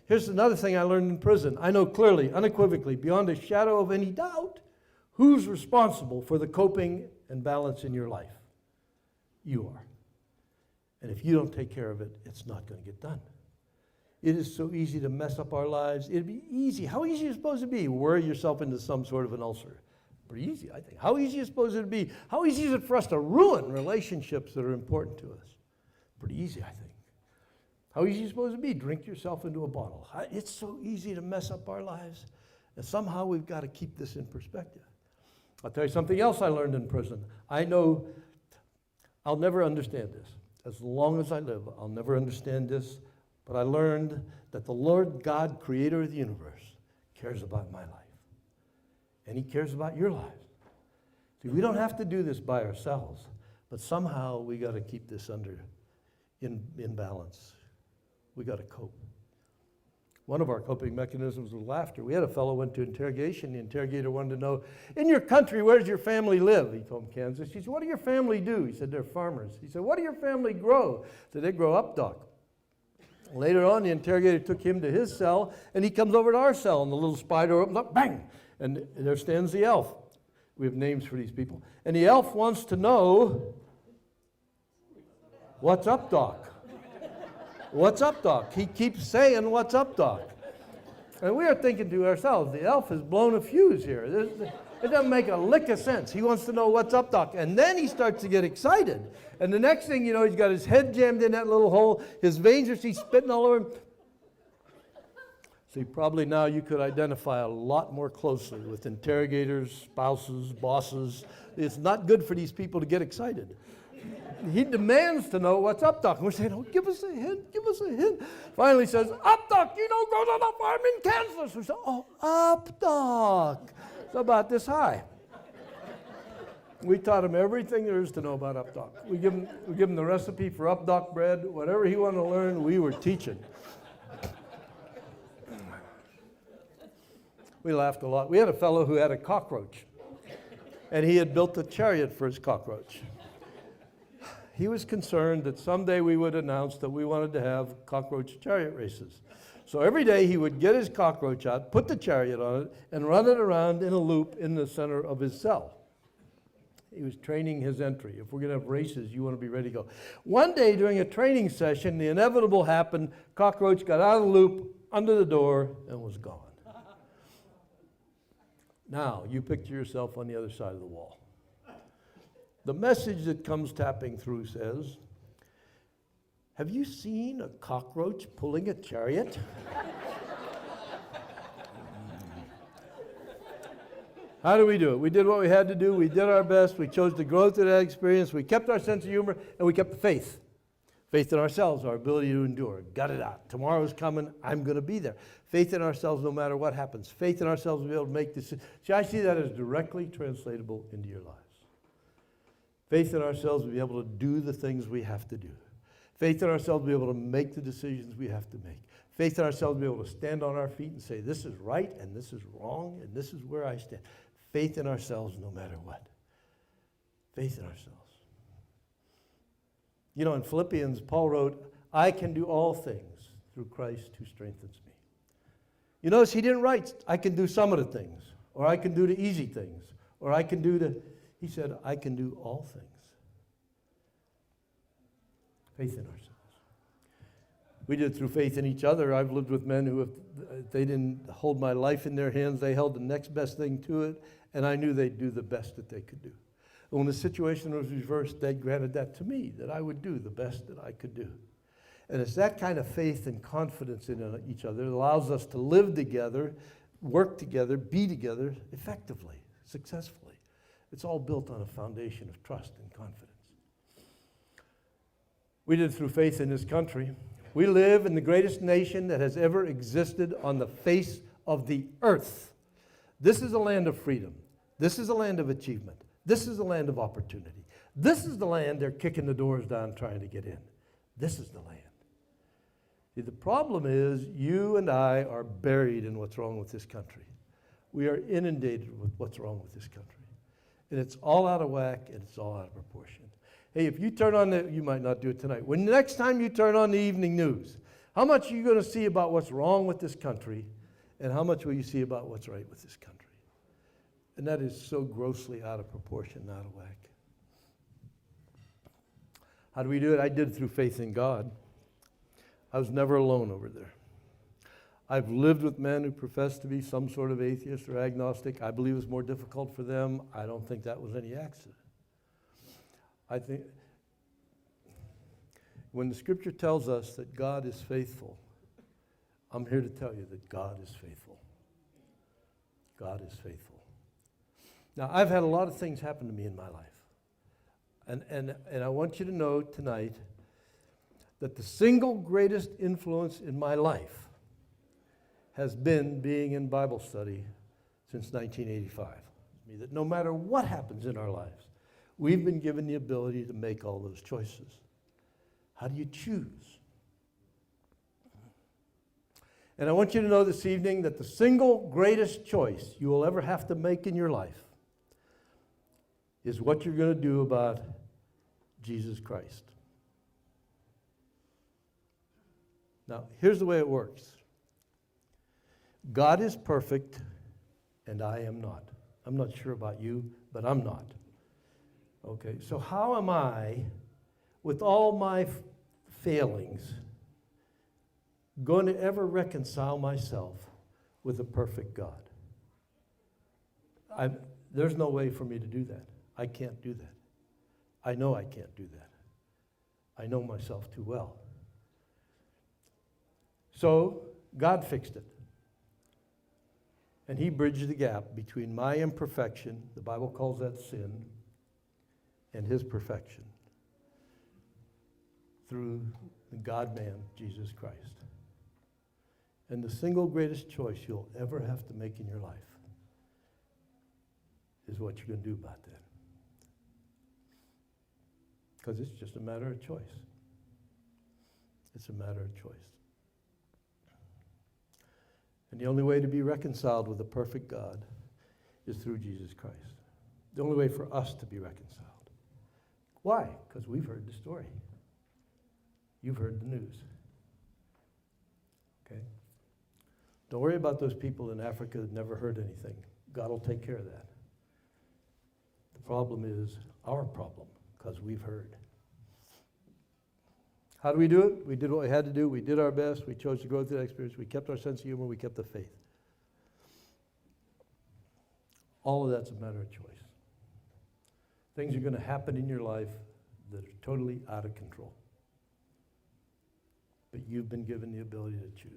A: here's another thing I learned in prison. I know clearly, unequivocally, beyond a shadow of any doubt, who's responsible for the coping and balance in your life? You are. And if you don't take care of it, it's not going to get done. It is so easy to mess up our lives. It'd be easy. How easy is it supposed to be? Worry yourself into some sort of an ulcer. Pretty easy, I think. How easy is it supposed to be? How easy is it for us to ruin relationships that are important to us? Pretty easy, I think. How easy is it supposed to be? Drink yourself into a bottle. It's so easy to mess up our lives. And somehow we've got to keep this in perspective. I'll tell you something else I learned in prison. I know I'll never understand this. As long as I live, I'll never understand this. But I learned that the Lord God, creator of the universe, cares about my life. And he cares about your lives. See, we don't have to do this by ourselves, but somehow we got to keep this in balance. We got to cope. One of our coping mechanisms was laughter. We had a fellow went to interrogation. The interrogator wanted to know, in your country, where does your family live? He told him Kansas. He said, what do your family do? He said, they're farmers. He said, what do your family grow? He said, they grow updock. Later on, the interrogator took him to his cell, and he comes over to our cell, and the little spider opens up, bang! And there stands the elf. We have names for these people. And the elf wants to know, what's up, Doc? What's up, Doc? He keeps saying, what's up, Doc? And we are thinking to ourselves, the elf has blown a fuse here. It doesn't make a lick of sense. He wants to know what's up, Doc. And then he starts to get excited. And the next thing you know, he's got his head jammed in that little hole. His veins are spitting all over him. See, probably now you could identify a lot more closely with interrogators, spouses, bosses. It's not good for these people to get excited. He demands to know what's up, Doc. And we're saying, oh, give us a hint, give us a hint. Finally he says, up, Doc, you don't go to the farm in Kansas. We say, oh, up, Doc. It's about this high. We taught him everything there is to know about up, Doc. We give him the recipe for up, Doc bread. Whatever he wanted to learn, we were teaching. We laughed a lot. We had a fellow who had a cockroach, and he had built a chariot for his cockroach. He was concerned that someday we would announce that we wanted to have cockroach chariot races. So every day he would get his cockroach out, put the chariot on it, and run it around in a loop in the center of his cell. He was training his entry. If we're going to have races, you want to be ready to go. One day during a training session, the inevitable happened. Cockroach got out of the loop, under the door, and was gone. Now, you picture yourself on the other side of the wall. The message that comes tapping through says, have you seen a cockroach pulling a chariot? How do we do it? We did what we had to do. We did our best. We chose to grow through that experience. We kept our sense of humor, and we kept the faith. Faith in ourselves, our ability to endure. Got it out. Tomorrow's coming. I'm going to be there. Faith in ourselves no matter what happens. Faith in ourselves to be able to make decisions. See, I see that as directly translatable into your lives. Faith in ourselves to be able to do the things we have to do. Faith in ourselves to be able to make the decisions we have to make. Faith in ourselves to be able to stand on our feet and say, this is right and this is wrong and this is where I stand. Faith in ourselves no matter what. Faith in ourselves. You know, in Philippians, Paul wrote, I can do all things through Christ who strengthens me. You notice he didn't write, I can do some of the things, or I can do the easy things, or I can do the, he said, I can do all things. Faith in ourselves. We did it through faith in each other. I've lived with men who, if they didn't hold my life in their hands, they held the next best thing to it, and I knew they'd do the best that they could do. When the situation was reversed, they granted that to me, that I would do the best that I could do. And it's that kind of faith and confidence in each other that allows us to live together, work together, be together effectively, successfully. It's all built on a foundation of trust and confidence. We did it through faith in this country. We live in the greatest nation that has ever existed on the face of the earth. This is a land of freedom. This is a land of achievement. This is the land of opportunity. This is the land they're kicking the doors down trying to get in. This is the land. See, the problem is you and I are buried in what's wrong with this country. We are inundated with what's wrong with this country. And it's all out of whack and it's all out of proportion. Hey, if you turn on you might not do it tonight. When the next time you turn on the evening news, how much are you going to see about what's wrong with this country and how much will you see about what's right with this country? And that is so grossly out of proportion, out of whack. How do we do it? I did it through faith in God. I was never alone over there. I've lived with men who profess to be some sort of atheist or agnostic. I believe it's more difficult for them. I don't think that was any accident. I think when the scripture tells us that God is faithful, I'm here to tell you that God is faithful. God is faithful. Now, I've had a lot of things happen to me in my life. And I want you to know tonight that the single greatest influence in my life has been being in Bible study since 1985. That no matter what happens in our lives, we've been given the ability to make all those choices. How do you choose? And I want you to know this evening that the single greatest choice you will ever have to make in your life is what you're going to do about Jesus Christ. Now, here's the way it works. God is perfect, and I am not. I'm not sure about you, but I'm not. Okay, so how am I, with all my failings, going to ever reconcile myself with a perfect God? There's no way for me to do that. I can't do that. I know I can't do that. I know myself too well. So God fixed it. And he bridged the gap between my imperfection, the Bible calls that sin, and his perfection through the God-man, Jesus Christ. And the single greatest choice you'll ever have to make in your life is what you're going to do about that. Because it's just a matter of choice. It's a matter of choice. And the only way to be reconciled with a perfect God is through Jesus Christ. The only way for us to be reconciled. Why? Because we've heard the story. You've heard the news. Okay? Don't worry about those people in Africa that never heard anything. God will take care of that. The problem is our problem, because we've heard. How do we do it? We did what we had to do. We did our best. We chose to go through that experience. We kept our sense of humor. We kept the faith. All of that's a matter of choice. Things are going to happen in your life that are totally out of control. But you've been given the ability to choose.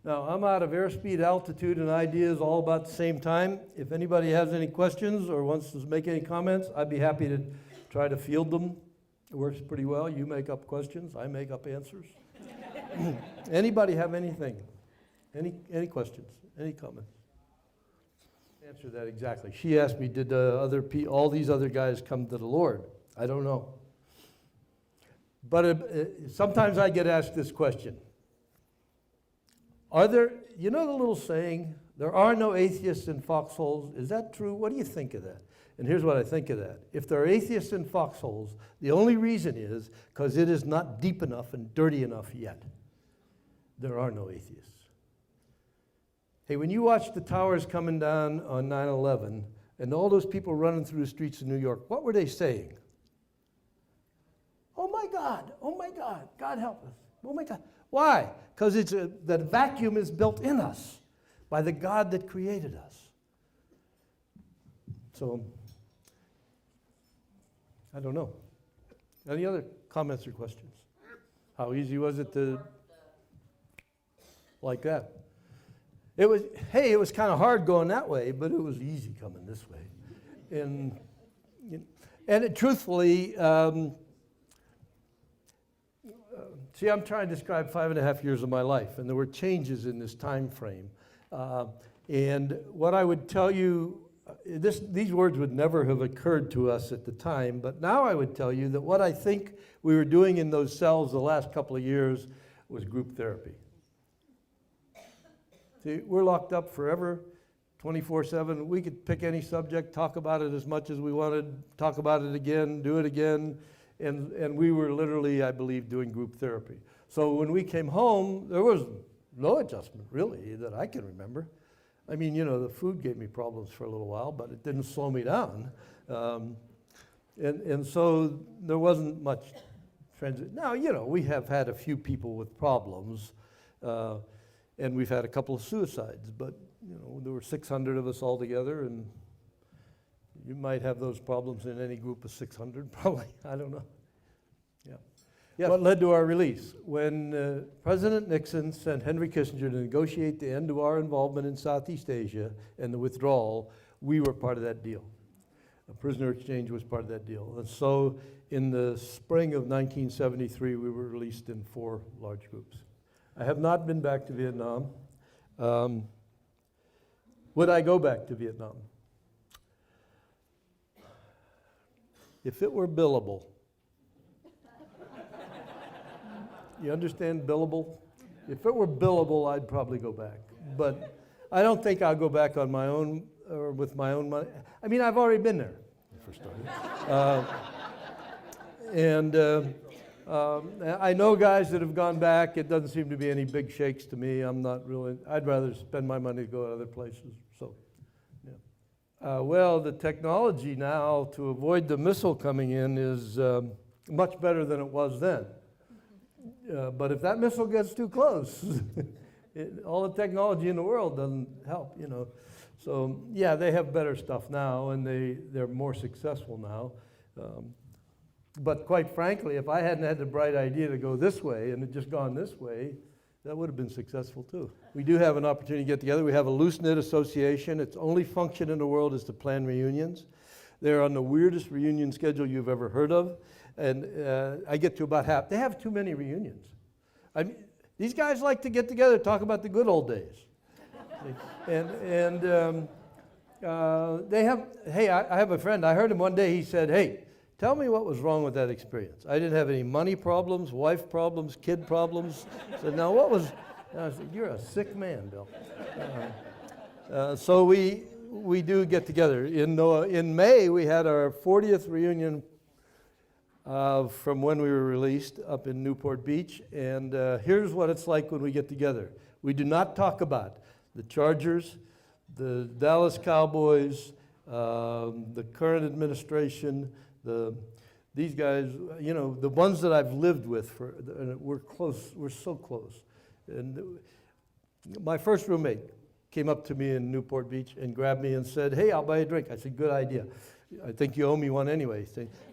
A: Now, I'm out of airspeed, altitude, and ideas all about the same time. If anybody has any questions or wants to make any comments, I'd be happy to try to field them. It works pretty well. You make up questions, I make up answers. Anybody have anything? Any questions? Any comments? Answer that exactly. She asked me, did all these other guys come to the Lord? I don't know. But sometimes I get asked this question. Are there, you know the little saying, there are no atheists in foxholes? Is that true? What do you think of that? And here's what I think of that. If there are atheists in foxholes, the only reason is because it is not deep enough and dirty enough yet. There are no atheists. Hey, when you watch the towers coming down on 9/11 and all those people running through the streets of New York, what were they saying? Oh my God, God help us. Oh my God. Why? Because that vacuum is built in us by the God that created us. So, I don't know. Any other comments or questions? How easy was it to, like that? It was kind of hard going that way, but it was easy coming this way. And truthfully, see, I'm trying to describe 5.5 years of my life, and there were changes in this time frame. And what I would tell you, these words would never have occurred to us at the time, but now I would tell you that what I think we were doing in those cells the last couple of years was group therapy. See, we're locked up forever, 24/7. We could pick any subject, talk about it as much as we wanted, talk about it again, do it again. And we were literally, I believe, doing group therapy. So when we came home, there was no adjustment, really, that I can remember. I mean, the food gave me problems for a little while, but it didn't slow me down. And so there wasn't much transit. Now, we have had a few people with problems, and we've had a couple of suicides, but, there were 600 of us all together, and you might have those problems in any group of 600, probably. I don't know. Yeah. Yes. What led to our release? When President Nixon sent Henry Kissinger to negotiate the end to our involvement in Southeast Asia and the withdrawal, we were part of that deal. A prisoner exchange was part of that deal. And so in the spring of 1973, we were released in 4 large groups. I have not been back to Vietnam. Would I go back to Vietnam? If it were billable. You understand billable? If it were billable, I'd probably go back. But I don't think I'll go back on my own or with my own money. I mean, I've already been there, for starters. I know guys that have gone back. It doesn't seem to be any big shakes to me. I'd rather spend my money to go to other places. So, yeah. Well, the technology now to avoid the missile coming in is much better than it was then. But if that missile gets too close, all the technology in the world doesn't help, So, yeah, they have better stuff now, and they're more successful now. But quite frankly, if I hadn't had the bright idea to go this way and had just gone this way, that would have been successful too. We do have an opportunity to get together. We have a loose-knit association. Its only function in the world is to plan reunions. They're on the weirdest reunion schedule you've ever heard of. And I get to about half. They have too many reunions. I mean, these guys like to get together, talk about the good old days. They have, hey, I have a friend. I heard him one day. He said, hey, tell me what was wrong with that experience. I didn't have any money problems, wife problems, kid problems. I said, now what was, I said, you're a sick man, Bill. So we do get together. In May, we had our 40th reunion from when we were released up in Newport Beach. And here's what it's like when we get together. We do not talk about the Chargers, the Dallas Cowboys, the current administration, these guys, you know, the ones that I've lived with, we're close, we're so close. And my first roommate came up to me in Newport Beach and grabbed me and said, "Hey, I'll buy you a drink." I said, "Good idea. I think you owe me one anyway."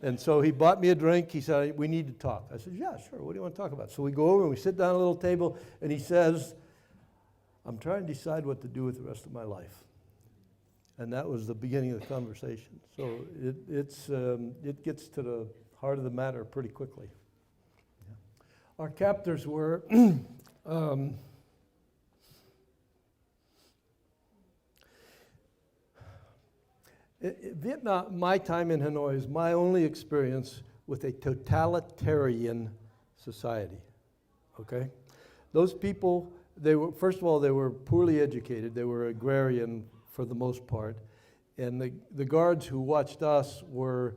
A: And so he bought me a drink. He said, "We need to talk." I said, "Yeah, sure. What do you want to talk about?" So we go over and we sit down at a little table, and he says, "I'm trying to decide what to do with the rest of my life." And that was the beginning of the conversation. So it gets to the heart of the matter pretty quickly. Yeah. Our captors were Vietnam. My time in Hanoi is my only experience with a totalitarian society. Okay, those people, they were, first of all, they were poorly educated. They were agrarian for the most part. And the guards who watched us were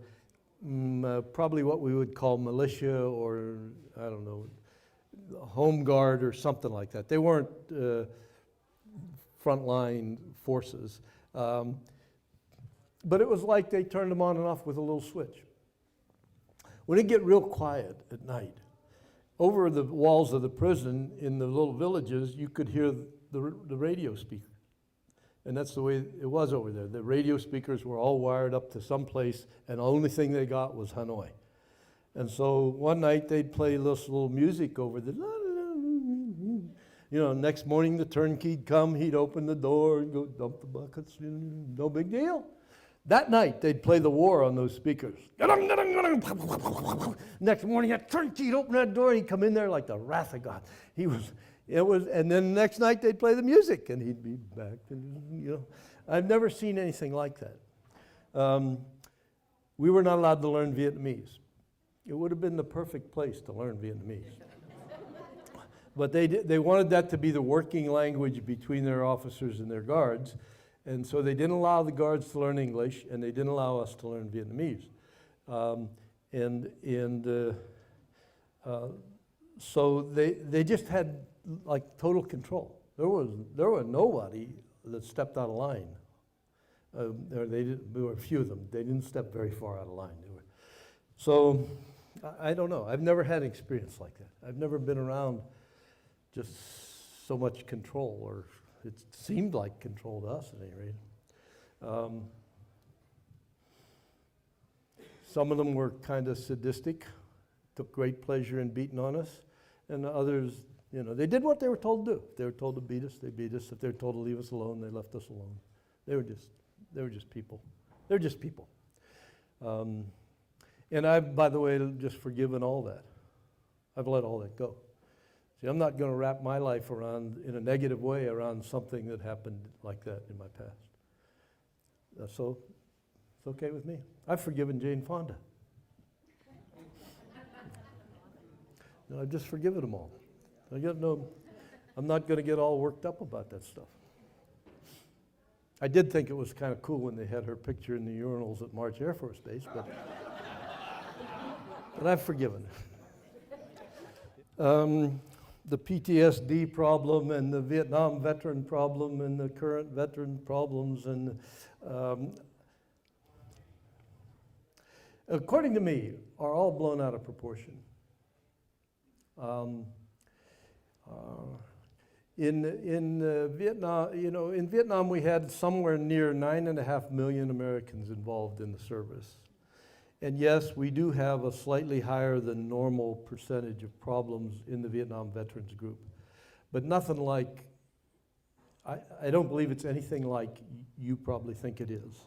A: probably what we would call militia, or, I don't know, home guard or something like that. They weren't frontline forces. But it was like they turned them on and off with a little switch. When it get real quiet at night, over the walls of the prison in the little villages, you could hear the radio speaker. And that's the way it was over there. The radio speakers were all wired up to some place, and the only thing they got was Hanoi. And so one night they'd play this little music over the, you know, next morning the turnkey'd come, he'd open the door and go dump the buckets, no big deal. That night they'd play the war on those speakers. Next morning that turnkey'd open that door and he'd come in there like the wrath of God. And then the next night they'd play the music and he'd be back. And, you know, I've never seen anything like that. We were not allowed to learn Vietnamese. It would have been the perfect place to learn Vietnamese. But they wanted that to be the working language between their officers and their guards. And so they didn't allow the guards to learn English, and they didn't allow us to learn Vietnamese. So they just had like total control. There was nobody that stepped out of line. There were a few of them. They didn't step very far out of line. So I don't know. I've never had an experience like that. I've never been around just so much control, or it seemed like control to us at any rate. Some of them were kind of sadistic, took great pleasure in beating on us, and others, you know, they did what they were told to do. If they were told to beat us, they beat us. If they were told to leave us alone, they left us alone. They were just people. They're just people. And I've, by the way, just forgiven all that. I've let all that go. See, I'm not going to wrap my life around, in a negative way, around something that happened like that in my past. So it's okay with me. I've forgiven Jane Fonda. No, I've just forgiven them all. I'm not going to get all worked up about that stuff. I did think it was kind of cool when they had her picture in the urinals at March Air Force Base, but I've forgiven her. The PTSD problem and the Vietnam veteran problem and the current veteran problems, and according to me, are all blown out of proportion. In Vietnam, you know, in Vietnam we had somewhere near 9.5 million Americans involved in the service. And yes, we do have a slightly higher than normal percentage of problems in the Vietnam Veterans Group. But nothing like, I don't believe it's anything like you probably think it is,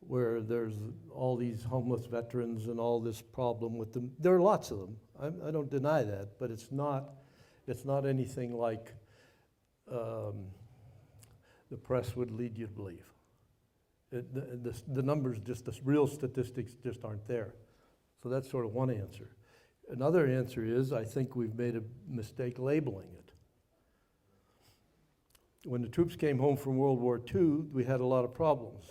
A: where there's all these homeless veterans and all this problem with them. There are lots of them. I don't deny that, but it's not anything like the press would lead you to believe. The numbers, just the real statistics just aren't there. So that's sort of one answer. Another answer is, I think we've made a mistake labeling it. When the troops came home from World War II, we had a lot of problems.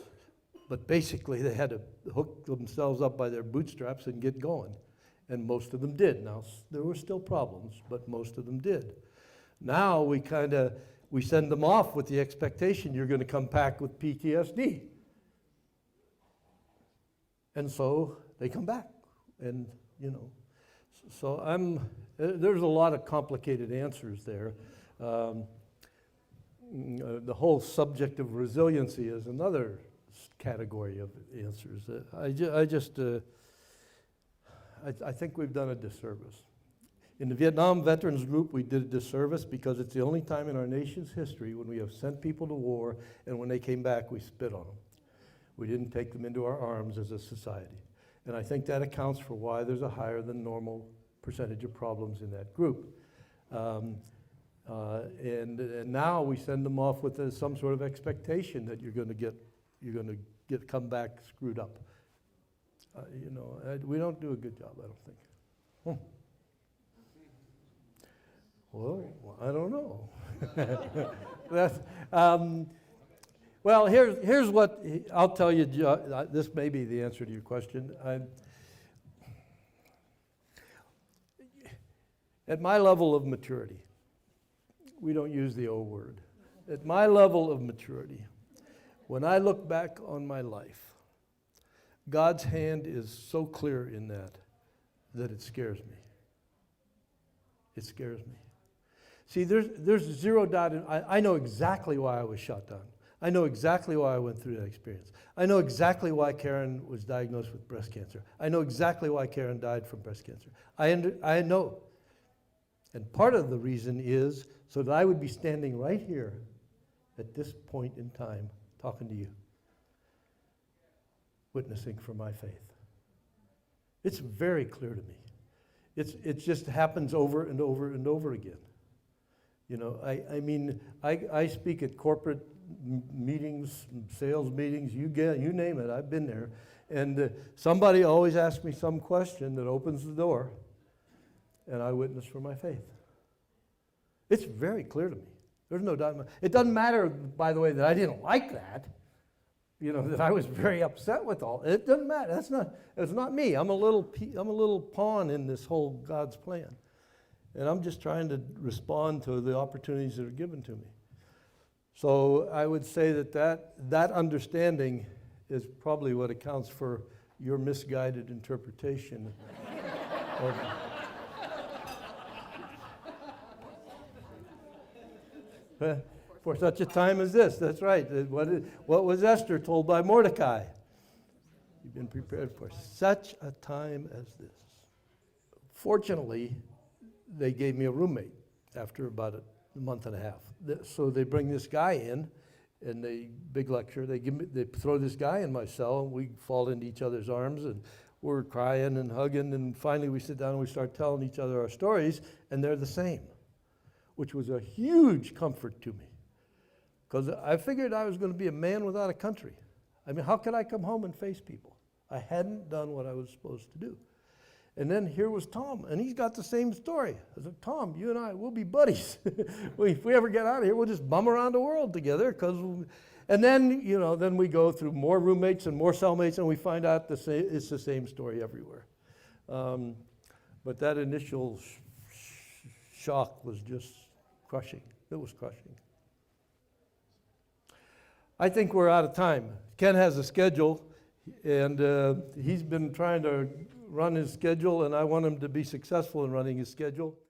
A: But basically, they had to hook themselves up by their bootstraps and get going. And most of them did. Now, there were still problems, but most of them did. Now we send them off with the expectation you're going to come back with PTSD. And so they come back. And, so there's a lot of complicated answers there. The whole subject of resiliency is another category of answers. I think we've done a disservice. In the Vietnam Veterans Group, we did a disservice because it's the only time in our nation's history when we have sent people to war, and when they came back, we spit on them. We didn't take them into our arms as a society. And I think that accounts for why there's a higher than normal percentage of problems in that group. And now we send them off with some sort of expectation that you're going to come back screwed up. We don't do a good job, I don't think. Well, I don't know. Well, here's what I'll tell you. This may be the answer to your question. At my level of maturity, we don't use the O word. At my level of maturity, when I look back on my life, God's hand is so clear in that it scares me. It scares me. See, there's zero doubt. I know exactly why I was shot down. I know exactly why I went through that experience. I know exactly why Karen was diagnosed with breast cancer. I know exactly why Karen died from breast cancer. I know. And part of the reason is so that I would be standing right here at this point in time talking to you, witnessing for my faith. It's very clear to me. It just happens over and over and over again. I speak at corporate meetings, sales meetings, you name it, I've been there. And somebody always asks me some question that opens the door, and I witness for my faith. It's very clear to me. There's no doubt. It doesn't matter, by the way, that I didn't like that. That I was very upset with all. It doesn't matter. It's not me. I'm a little pawn in this whole God's plan. And I'm just trying to respond to the opportunities that are given to me. So I would say that understanding is probably what accounts for your misguided interpretation of for such a time as this. That's right. What was Esther told by Mordecai? You've been prepared for such a time as this. Fortunately, they gave me a roommate after about a month and a half. So they bring this guy in, and big lecture. They throw this guy in my cell, and we fall into each other's arms, and we're crying and hugging, and finally we sit down and we start telling each other our stories, and they're the same, which was a huge comfort to me. Because I figured I was going to be a man without a country. I mean, how could I come home and face people? I hadn't done what I was supposed to do. And then here was Tom, and he's got the same story. I said, Tom, you and I, we'll be buddies. If we ever get out of here, we'll just bum around the world together. And then, then we go through more roommates and more cellmates, and we find out it's the same story everywhere. But that initial shock was just crushing. It was crushing. I think we're out of time. Ken has a schedule, and he's been trying to run his schedule, and I want him to be successful in running his schedule.